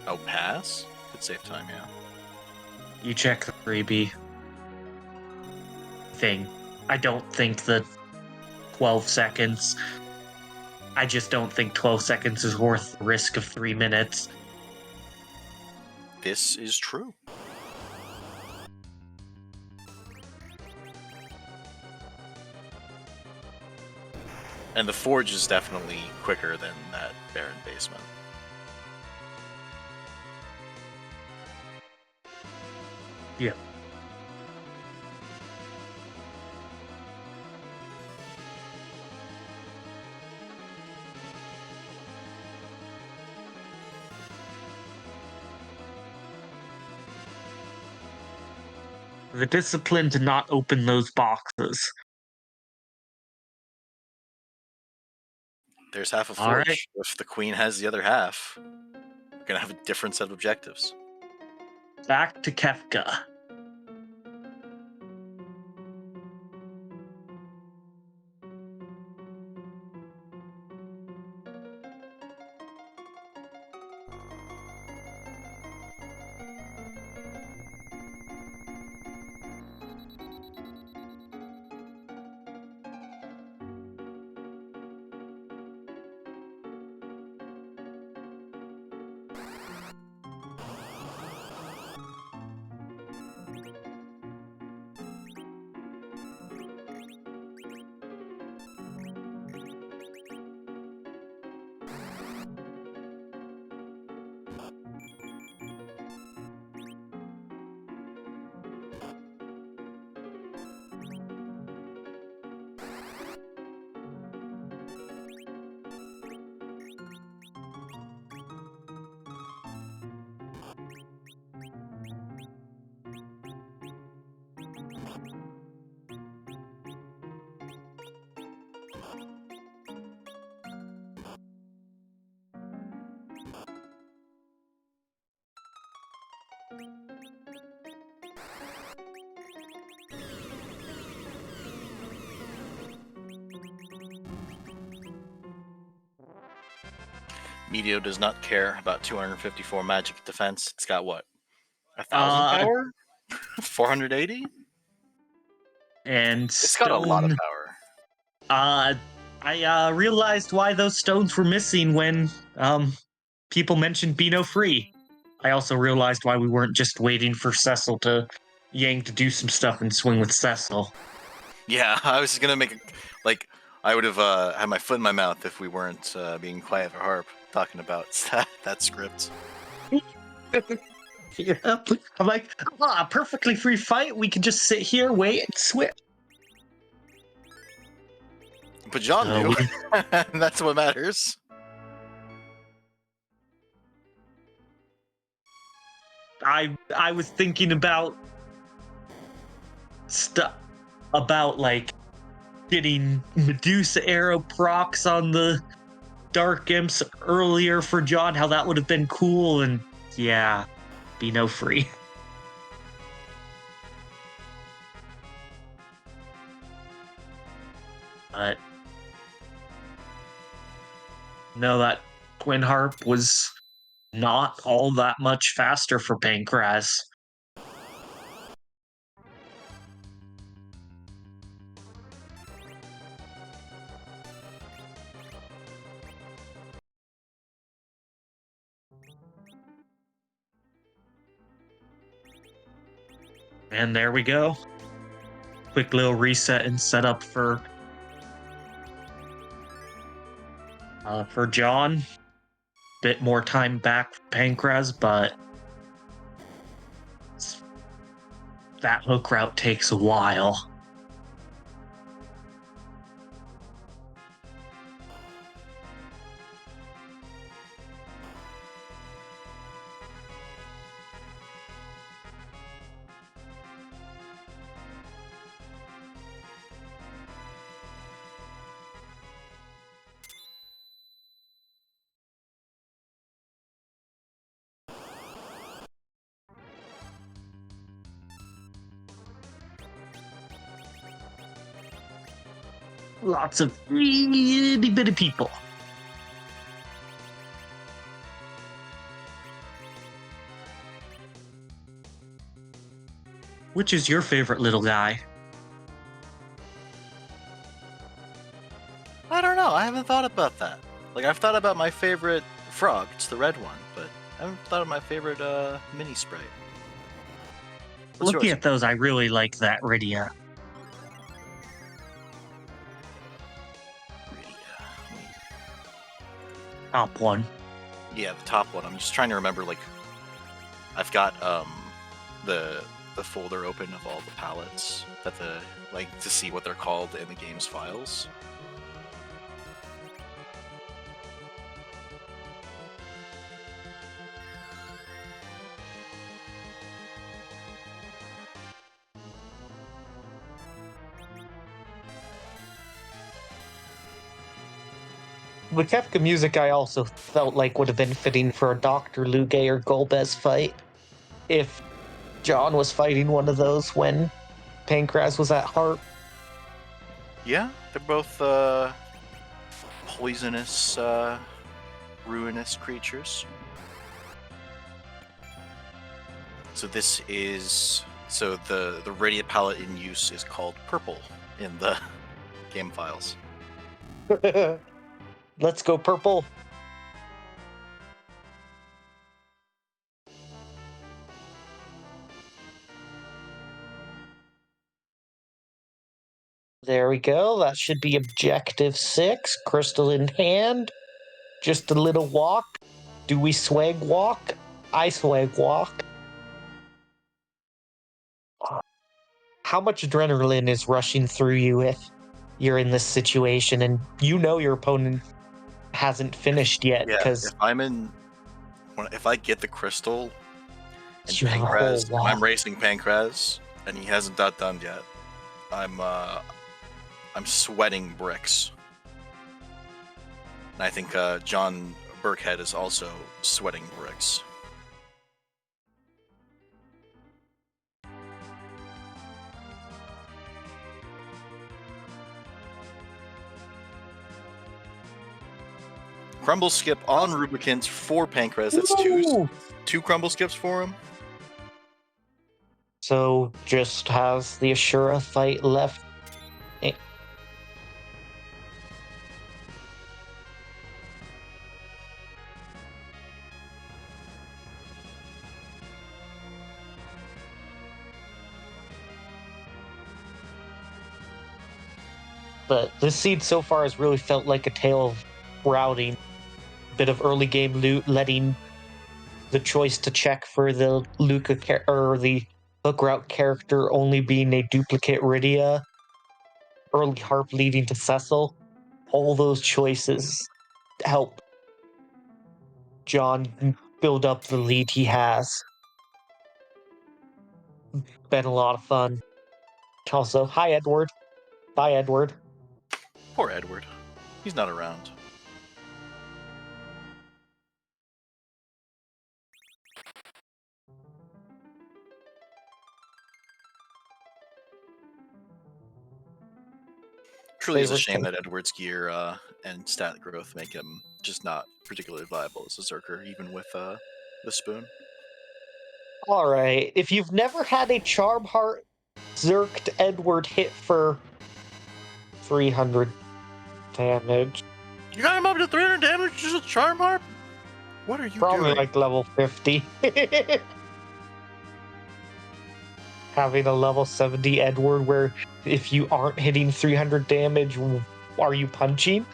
and pass, could save time, yeah. You check the freebie thing. I don't think the 12 seconds. I just don't think 12 seconds is worth the risk of 3 minutes. This is true. And the forge is definitely quicker than that barren basement. Yeah. The discipline to not open those boxes. There's half a All forge. right. If the queen has the other half, we're gonna have a different set of objectives. Back to Kefka. Meteo does not care about 254 magic defense. It's got what? 1,000 Uh, power? 480? And It's got a lot of stone. I realized why those stones were missing when people mentioned Beano Free. I also realized why we weren't just waiting for Cecil to Yang to do some stuff and swing with Cecil. Yeah, I was gonna make I would have had my foot in my mouth if we weren't being quiet for Harp talking about that script. Yeah. I'm like, perfectly free fight. We can just sit here, wait, and switch. But John knew, and that's what matters. I was thinking about stuff about like getting Medusa arrow procs on the Dark Imps earlier for John, how that would have been cool, and yeah, Beano Free. But no, that Twin Harp was not all that much faster for Pankraz. And there we go. Quick little reset and setup for John. Bit more time back for Pankraz, but that hook route takes a while. Lots of itty bitty people. Which is your favorite little guy? I don't know. I haven't thought about that. Like, I've thought about my favorite frog. It's the red one, but I haven't thought of my favorite mini sprite. What's Looking yours? at those, I really like that Rydia. Top one. Yeah, the top one. I'm just trying to remember. Like, I've got the folder open of all the palettes that to see what they're called in the game's files. The Kefka music I also felt like would have been fitting for a Dr. Luge or Golbez fight if John was fighting one of those when Pankraz was at Harp. Yeah, they're both poisonous, ruinous creatures. So this is the radiant palette in use is called purple in the game files. Let's go purple. There we go. That should be objective 6. Crystal in hand. Just a little walk. Do we swag walk? I swag walk. How much adrenaline is rushing through you if you're in this situation and you know your opponent hasn't finished yet? Yeah, Because if I get the crystal and you have a whole Pankraz, lot. I'm racing Pankraz, and he hasn't done yet. I'm sweating bricks. And I think JohnBirckhead is also sweating bricks. Crumble skip on Rubicant for Pankraz. That's Woo! two crumble skips for him. So just has the Ashura fight left. But this seed so far has really felt like a tale of routing. Bit of early game loot, letting the choice to check for the Luca or the hook route character only being a duplicate Rydia, early harp leading to Cecil. All those choices help John build up the lead he has. Been a lot of fun. Also, hi Edward. Bye Edward. Poor Edward. He's not around. Truly is a shame that Edward's gear and stat growth make him just not particularly viable as a Zerker, even with the spoon. Alright, if you've never had a Charm Heart Zerked Edward hit for 300 damage. You got him up to 300 damage just with Charm Harp? What are you Probably doing? like level 50. Having a level 70 Edward where if you aren't hitting 300 damage, are you punching?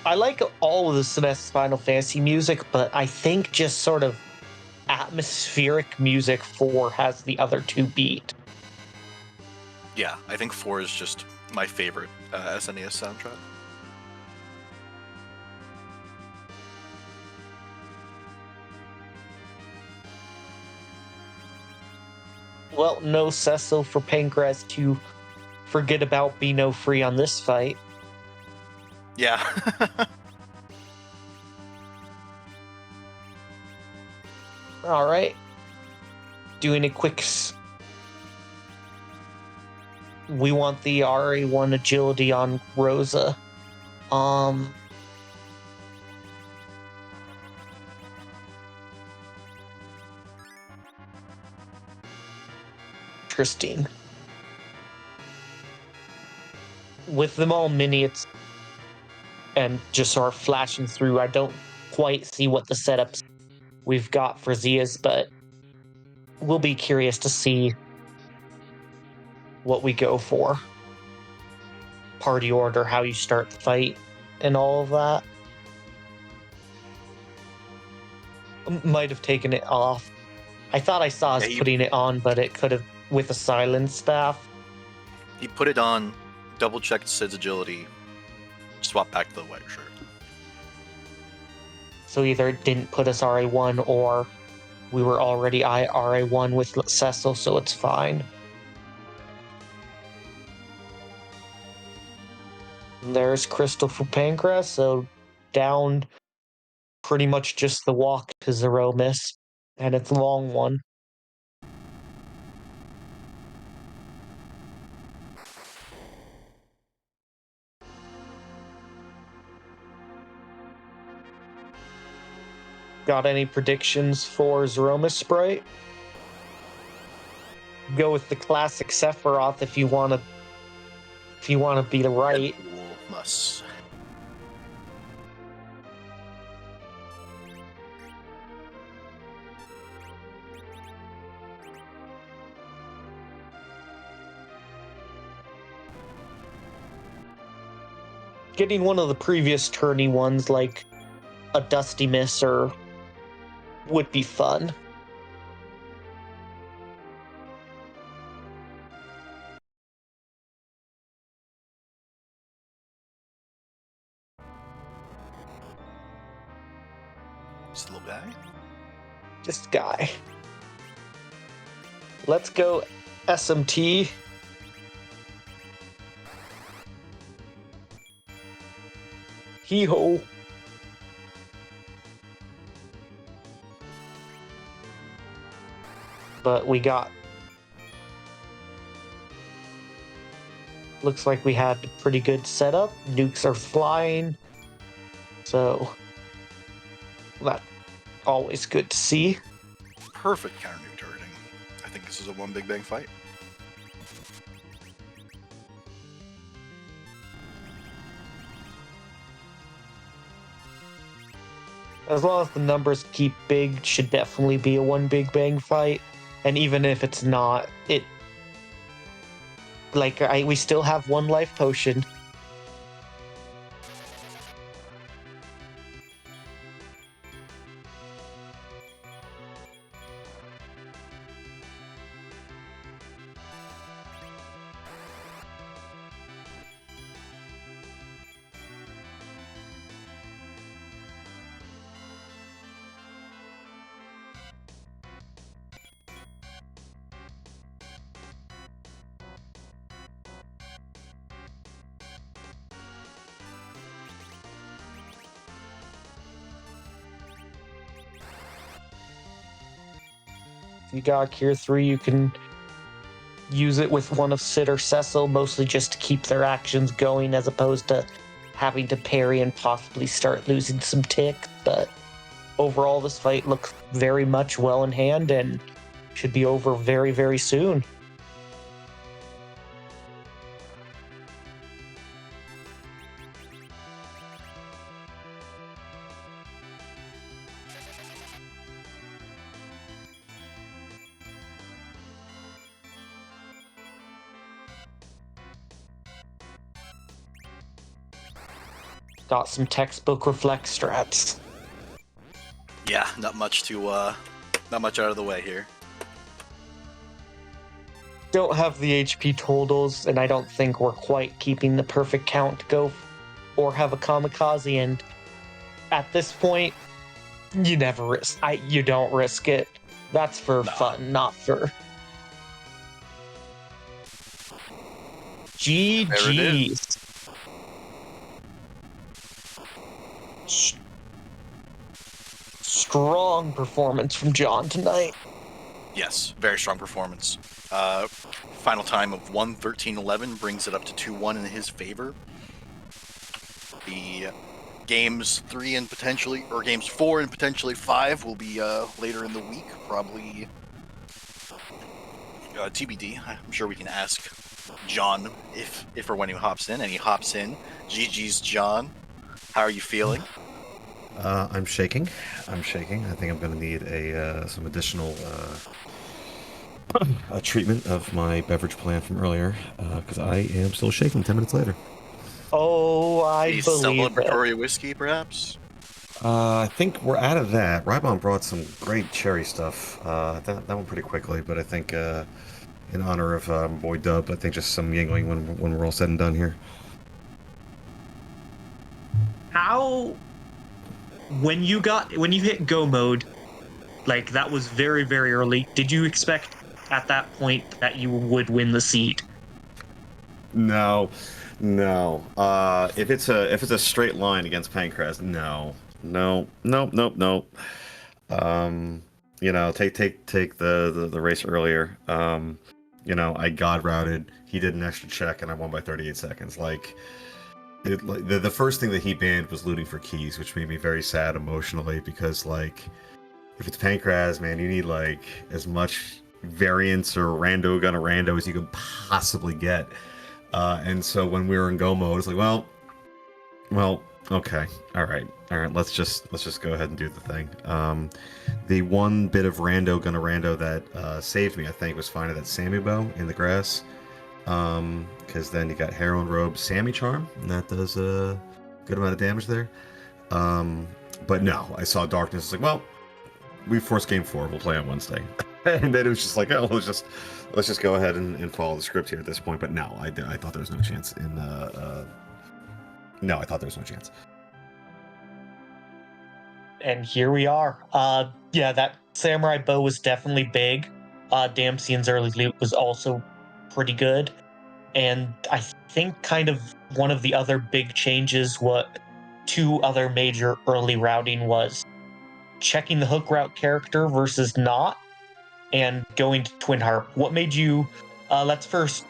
I like all of the SNES Final Fantasy music, but I think just sort of atmospheric music 4 has the other two beat. Yeah, I think 4 is just my favorite SNES soundtrack. Well, no Cecil for Pankraz to forget about Beano free on this fight. Yeah. Alright. Doing a quick... We want the RA1 agility on Rosa. Interesting. With them all minions and just sort of flashing through, I don't quite see what the setups we've got for Zia's, but we'll be curious to see what we go for. Party order, how you start the fight, and all of that. Might have taken it off. I thought I saw us putting it on, but it could have with a silence staff. He put it on, double-checked Sid's agility, swapped back to the white shirt. So either it didn't put us RA1 or we were already RA1 with Cecil, so it's fine. And there's Crystal for Pankraz, so down pretty much just the walk to Zeromus, and it's a long one. Got any predictions for Zeromus Sprite? Go with the classic Sephiroth if you want to be the right. Must. Getting one of the previous tourney ones like a Dusty Miss or would be fun. this guy. Let's go SMT. Hee-ho. But we got... Looks like we had a pretty good setup. Nukes are flying. So... That's always good to see. Perfect counter nuke turreting. I think this is a one big bang fight. As long as the numbers keep big, should definitely be a one big bang fight. And even if it's not, it... Like, we still have one life potion. If you got Cure 3, you can use it with one of Sid or Cecil, mostly just to keep their actions going, as opposed to having to parry and possibly start losing some tick. But overall, this fight looks very much well in hand and should be over very, very soon. Got some textbook reflect strats. Yeah, not much out of the way here. Don't have the HP totals, and I don't think we're quite keeping the perfect count to go or have a kamikaze, and at this point, you never risk. You don't risk it. That's for fun, not for... GG's. Strong performance from John tonight. Yes, very strong performance. Final time of 1:13.11 brings it up to 2-1 in his favor. The games 3 and potentially, or games 4 and potentially 5 will be later in the week, probably TBD. I'm sure we can ask John if or when he hops in, and he hops in. GG's John. How are you feeling? I'm shaking. I think I'm going to need some additional treatment of my beverage plan from earlier, because I am still shaking 10 minutes later. Oh, I believe it. Celebratory whiskey, perhaps? I think we're out of that. Rybon brought some great cherry stuff. That went pretty quickly, but I think in honor of boy Dub, I think just some Yingling when we're all said and done here. How... When you hit go mode, like, that was very, very early. Did you expect at that point that you would win the seed? No. If it's a straight line against Pankraz, no. You know, take the race earlier. You know, I god routed. He did an extra check, and I won by 38 seconds. Like, the first thing that he banned was looting for keys, which made me very sad emotionally, because, like, if it's Pankraz, man, you need, like, as much variance or rando gun or rando as you could possibly get. And so when we were in go mode, it's like, well, okay, all right, let's just go ahead and do the thing. The one bit of rando gun or rando that saved me, I think, was finding that Sammy bow in the grass. Because then you got Heroin Robe, Sammy Charm, and that does a good amount of damage there. But no, I saw Darkness. It's like, well, we forced game 4. We'll play on Wednesday, and then it was just like, oh, let's just go ahead and follow the script here at this point. But no, I thought there was no chance in no, I thought there was no chance. And here we are. Yeah, that samurai bow was definitely big. Damsian's early loot was also pretty good. And I think kind of one of the other big changes, what two other major early routing was checking the hook route character versus not, and going to Twin Harp. What made you, let's first,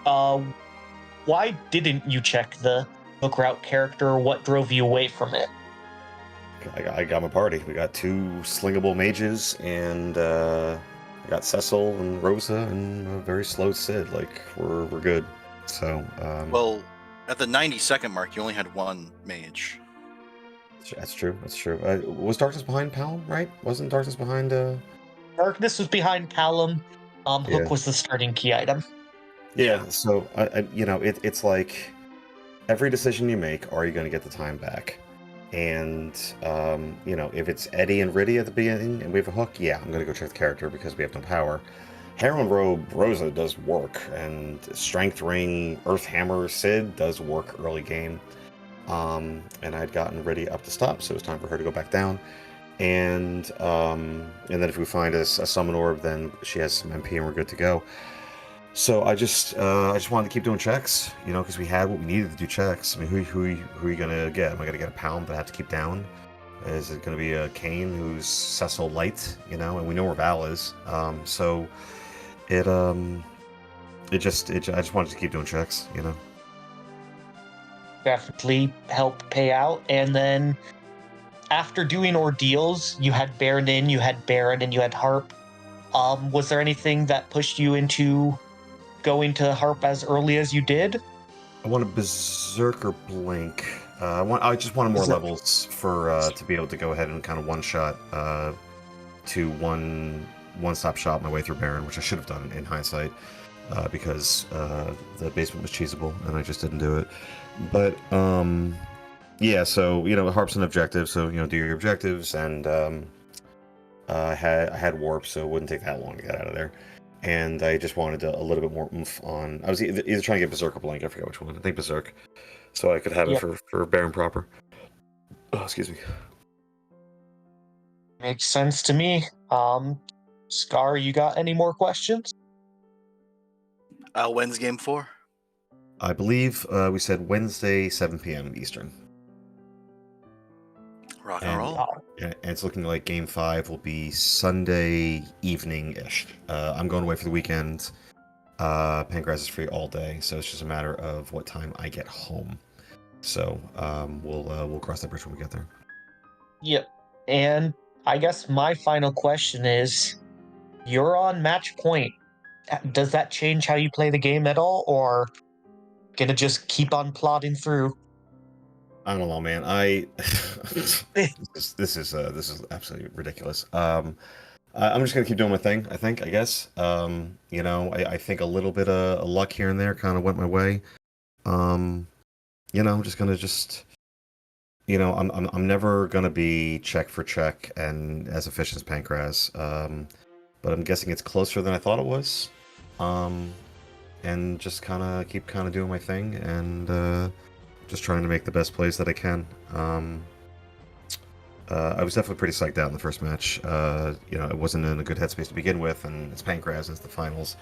why didn't you check the hook route character? What drove you away from it? I got my party. We got two slingable mages, and I got Cecil and Rosa and a very slow Sid. Like we're good. So Well, at the 90-second mark, you only had one mage. that's true. That's true. Was Darkness behind Palom, right? Wasn't Darkness behind? Darkness was behind Palom. Hook Yeah. was the starting key item. Yeah. So it's like every decision you make, are you going to get the time back? And if it's Eddie and Riddy at the beginning and we have a hook, yeah, I'm gonna go check the character because we have no power. Heron Robe Rosa does work, and Strength Ring Earth Hammer Sid does work early game. And I'd gotten Riddy up to stop, so it was time for her to go back down. And then if we find a summon orb, then she has some MP and we're good to go. So I just wanted to keep doing checks, because we had what we needed to do checks. I mean, who are you gonna get? Am I gonna get a Pound that I have to keep down? Is it gonna be a Kane who's Cecil light? And we know where Val is. So I just wanted to keep doing checks, Definitely helped pay out. And then after doing ordeals, you had Baron in, you had Baron, and you had Harp. Was there anything that pushed you into going to Harp as early as you did? I want a Berserker Blink. I just wanted more levels for to be able to go ahead and kind of one shot to one-stop shop my way through Baron, which I should have done in hindsight because the basement was cheesable and I just didn't do it. But yeah, so Harp's an objective, so do your objectives, and I had warp, so it wouldn't take that long to get out of there. And I just wanted a little bit more oomph on. I was either trying to get Berserk or Blank. I forget which one. I think Berserk, so I could have it for Baron proper. Oh, excuse me. Makes sense to me. Scar, you got any more questions? When's game 4? I believe we said Wednesday, 7 p.m. Eastern. Rock and roll. And it's looking like Game 5 will be Sunday evening-ish. I'm going away for the weekend. XPankraz is free all day, so it's just a matter of what time I get home. So we'll cross that bridge when we get there. Yep. And I guess my final question is, you're on match point. Does that change how you play the game at all, or gonna just keep on plodding through? I don't know, man. This is absolutely ridiculous. I'm just gonna keep doing my thing. I guess. I think a little bit of luck here and there kind of went my way. I'm just gonna I'm never gonna be check for check and as efficient as XPankraz. But I'm guessing it's closer than I thought it was. And just keep doing my thing and just trying to make the best plays that I can. I was definitely pretty psyched out in the first match. I wasn't in a good headspace to begin with, and it's XPankraz as the finals.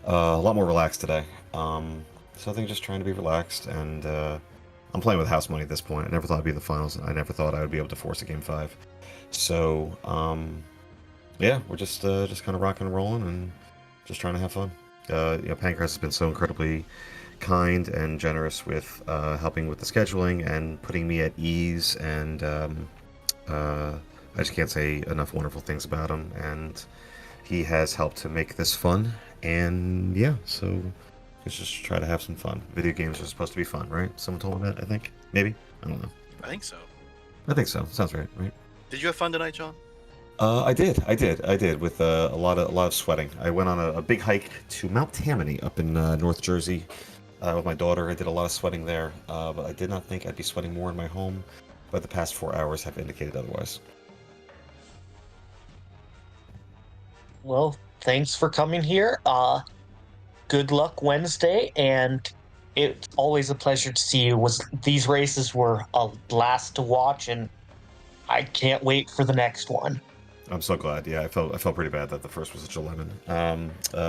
A lot more relaxed today. So I think just trying to be relaxed, and I'm playing with house money at this point. I never thought I'd be in the finals, and I never thought I would be able to force a Game 5. So, yeah, we're just kind of rocking and rolling, and just trying to have fun. XPankraz has been so incredibly kind and generous with helping with the scheduling and putting me at ease, and I just can't say enough wonderful things about him, and he has helped to make this fun. And yeah, so let's just try to have some fun. Video games are supposed to be fun, right? Someone told me that, I think. Maybe? I don't know. I think so. Sounds right? Did you have fun tonight, John? I did with a lot of sweating. I went on a big hike to Mount Tammany up in North Jersey with my daughter. I did a lot of sweating there, but I did not think I'd be sweating more in my home, but the past 4 hours have indicated otherwise. Well, thanks for coming here. Good luck Wednesday, and it's always a pleasure to see you. These races were a blast to watch, and I can't wait for the next one. I'm so glad. Yeah, I felt pretty bad that the first was such a lemon.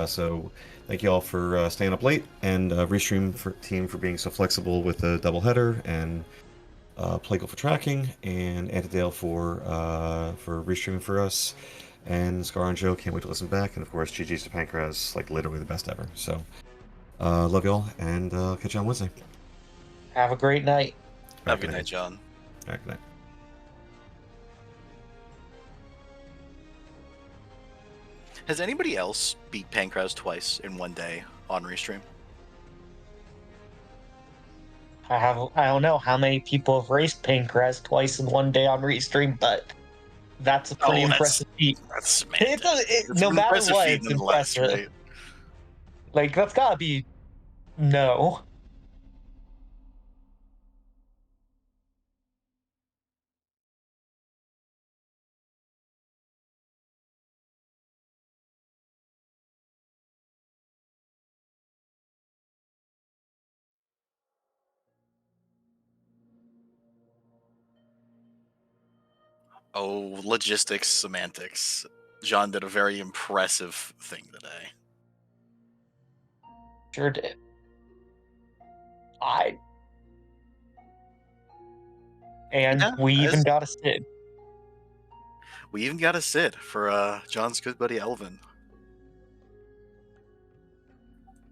So thank you all for staying up late, and Restream team for being so flexible with the doubleheader, and Plagle for tracking, and Antidale for restreaming for us, and Scar and Joe can't wait to listen back, and of course GG's to Pankraz, like literally the best ever. So love y'all, and catch you on Wednesday. Have a great night. Have a good night, John. All right, good night. Has anybody else beat Pankraz twice in one day on Restream? I don't know how many people have raced Pankraz twice in one day on Restream, but that's a pretty impressive feat. That's semantics. No matter what, it's impressive. Right? Like, that's gotta be... No. Oh, logistics, semantics. John did a very impressive thing today. Sure did. We even got a Sid. We even got a Sid for John's good buddy Elvin.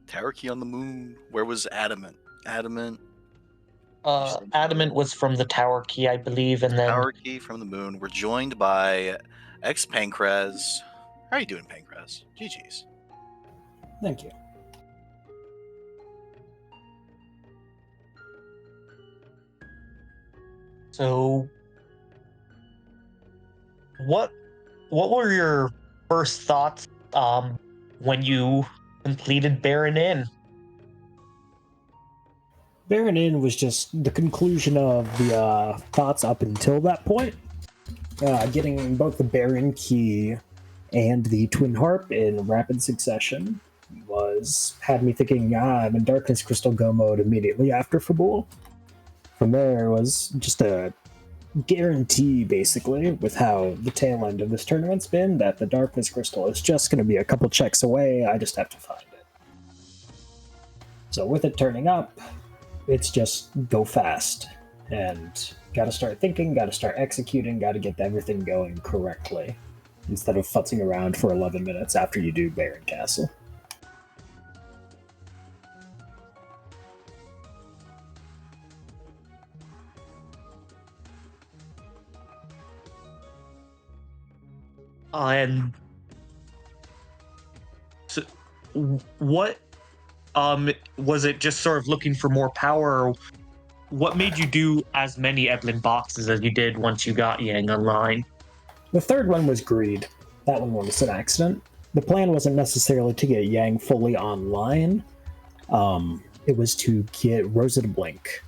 Tower key on the moon. Where was Adamant? Adamant was from the tower key, I believe, and then tower key from the moon. We're joined by xPankraz. How are you doing, Pankraz? GG's. Thank you. So, what were your first thoughts when you completed Baron Inn? Baron Inn was just the conclusion of the thoughts up until that point. Getting both the Baron key and the Twin Harp in rapid succession had me thinking, I'm in Darkness Crystal Go mode immediately after Fabul. From there was just a guarantee, basically, with how the tail end of this tournament's been, that the Darkness Crystal is just going to be a couple checks away. I just have to find it. So with it turning up, it's just go fast. And gotta start thinking, gotta start executing, gotta get everything going correctly, instead of futzing around for 11 minutes after you do Baron Castle. And so, what was it? Just sort of looking for more power? Or what made you do as many Eblin boxes as you did once you got Yang online? The third one was greed. That one was an accident. The plan wasn't necessarily to get Yang fully online. It was to get Rosa to blink.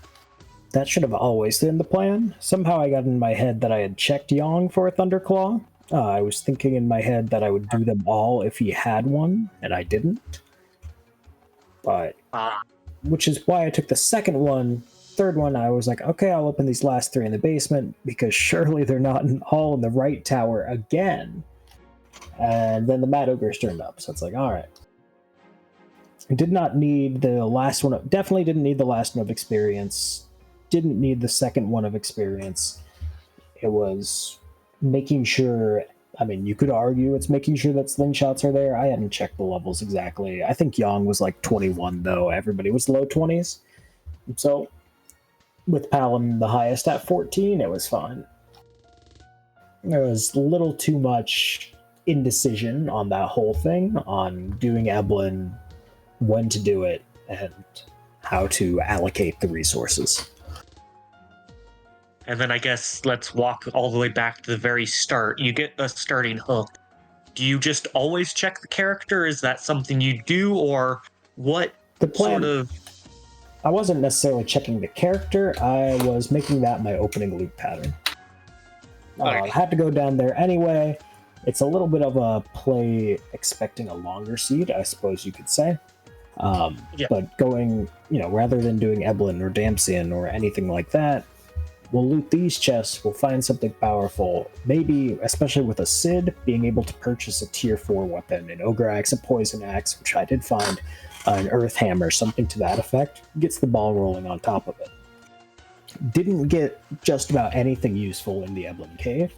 That should have always been the plan. Somehow I got in my head that I had checked Yang for a Thunderclaw. I was thinking in my head that I would do them all if he had one, and I didn't. But, which is why I took the second one. Third one, I was like, okay, I'll open these last three in the basement, because surely they're not all in the right tower again. And then the Mad Ogres turned up, so it's like, alright. I did not need the last one, definitely didn't need the last one of experience, didn't need the second one of experience. It was making sure, I mean, you could argue it's making sure that slingshots are there. I hadn't checked the levels exactly. I think Yang was like 21, though. Everybody was low 20s. So, with Palom the highest at 14, it was fine. There was a little too much indecision on that whole thing, on doing Eblin, when to do it, and how to allocate the resources. And then I guess let's walk all the way back to the very start. You get a starting hook. Do you just always check the character? Is that something you do, or what the plan, sort of... I wasn't necessarily checking the character. I was making that my opening loop pattern. I had to go down there anyway. It's a little bit of a play expecting a longer seed, I suppose you could say. But going, rather than doing Eblin or Damsian or anything like that, we'll loot these chests, we'll find something powerful. Maybe, especially with a Sid, being able to purchase a tier 4 weapon, an Ogre Axe, a Poison Axe, which I did find, an Earth Hammer, something to that effect, gets the ball rolling on top of it. Didn't get just about anything useful in the Eblin Cave.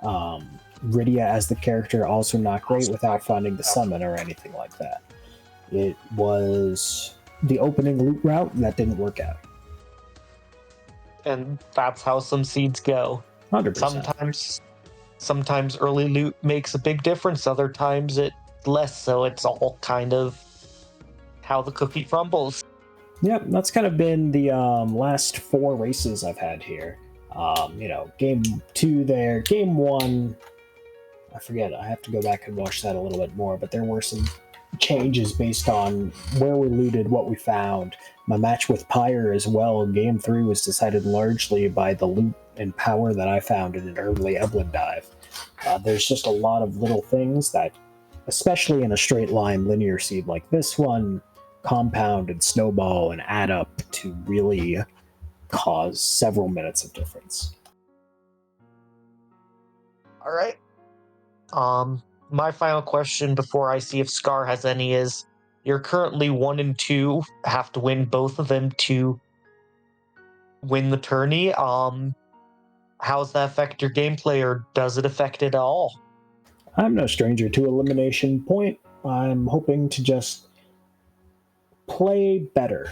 Rydia as the character also not great without finding the summon or anything like that. It was the opening loot route that didn't work out. And that's how some seeds go. 100%. Sometimes early loot makes a big difference, other times it less, so it's all kind of how the cookie crumbles. Yep, that's kind of been the last 4 races I've had here. Game 2 there, game 1, I forget, I have to go back and watch that a little bit more, but there were some changes based on where we looted, what we found. My match with Pyre as well, game 3 was decided largely by the loot and power that I found in an early Eblin dive. There's just a lot of little things that, especially in a straight line linear seed like this one, compound and snowball and add up to really cause several minutes of difference. All right. My final question before I see if Scar has any is: you're currently 1 and 2, have to win both of them to win the tourney. How does that affect your gameplay, or does it affect it at all? I'm no stranger to elimination point. I'm hoping to just play better.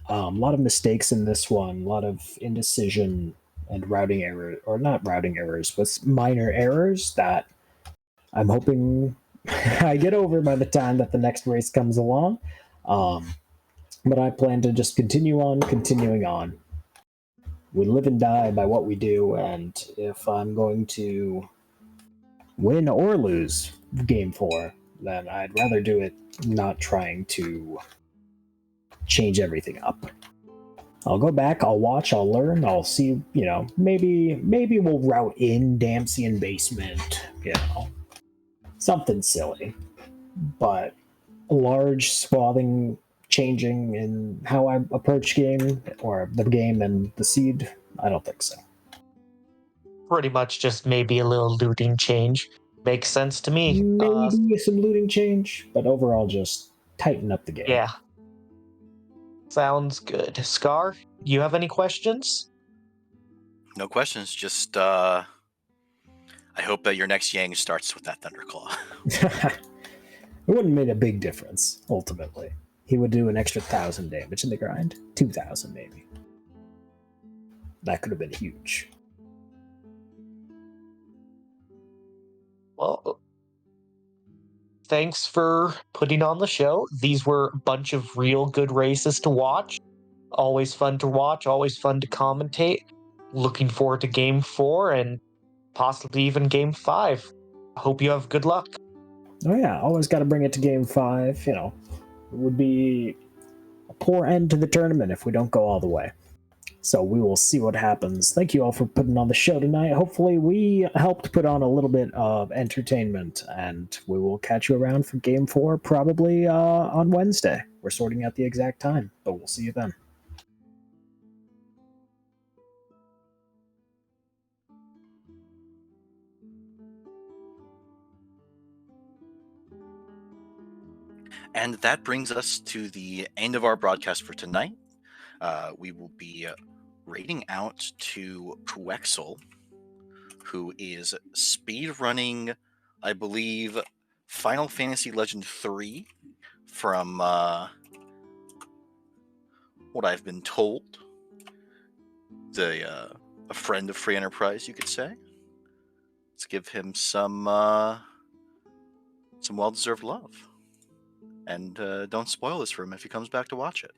A lot of mistakes in this one, a lot of indecision and routing error, or not routing errors, but minor errors that I'm hoping I get over by the time that the next race comes along. But I plan to just continuing on. We live and die by what we do, and if I'm going to win or lose game 4, then I'd rather do it not trying to change everything up. I'll go back, I'll watch, I'll learn, I'll see, maybe we'll route in Damsian basement, something silly. But a large swathing changing in how I approach game, or the game and the seed, I don't think so. Pretty much just maybe a little looting change. Makes sense to me. Maybe some looting change, but overall just tighten up the game. Yeah. Sounds good. Scar, you have any questions? No questions. Just I hope that your next Yang starts with that Thunderclaw. It wouldn't have made a big difference, ultimately. He would do an extra 1,000 damage in the grind. 2,000, maybe. That could have been huge. Well, thanks for putting on the show. These were a bunch of real good races to watch. Always fun to watch, always fun to commentate. Looking forward to game 4 and possibly even game 5. Hope you have good luck. Oh yeah, always got to bring it to game 5. It would be a poor end to the tournament if we don't go all the way. So we will see what happens. Thank you all for putting on the show tonight. Hopefully we helped put on a little bit of entertainment, and we will catch you around for game 4 probably on Wednesday. We're sorting out the exact time, but we'll see you then. And that brings us to the end of our broadcast for tonight. We will be rating out to Quexel, who is speedrunning, I believe, Final Fantasy Legend 3 from what I've been told. A friend of Free Enterprise, you could say. Let's give him some well-deserved love. And don't spoil this for him if he comes back to watch it.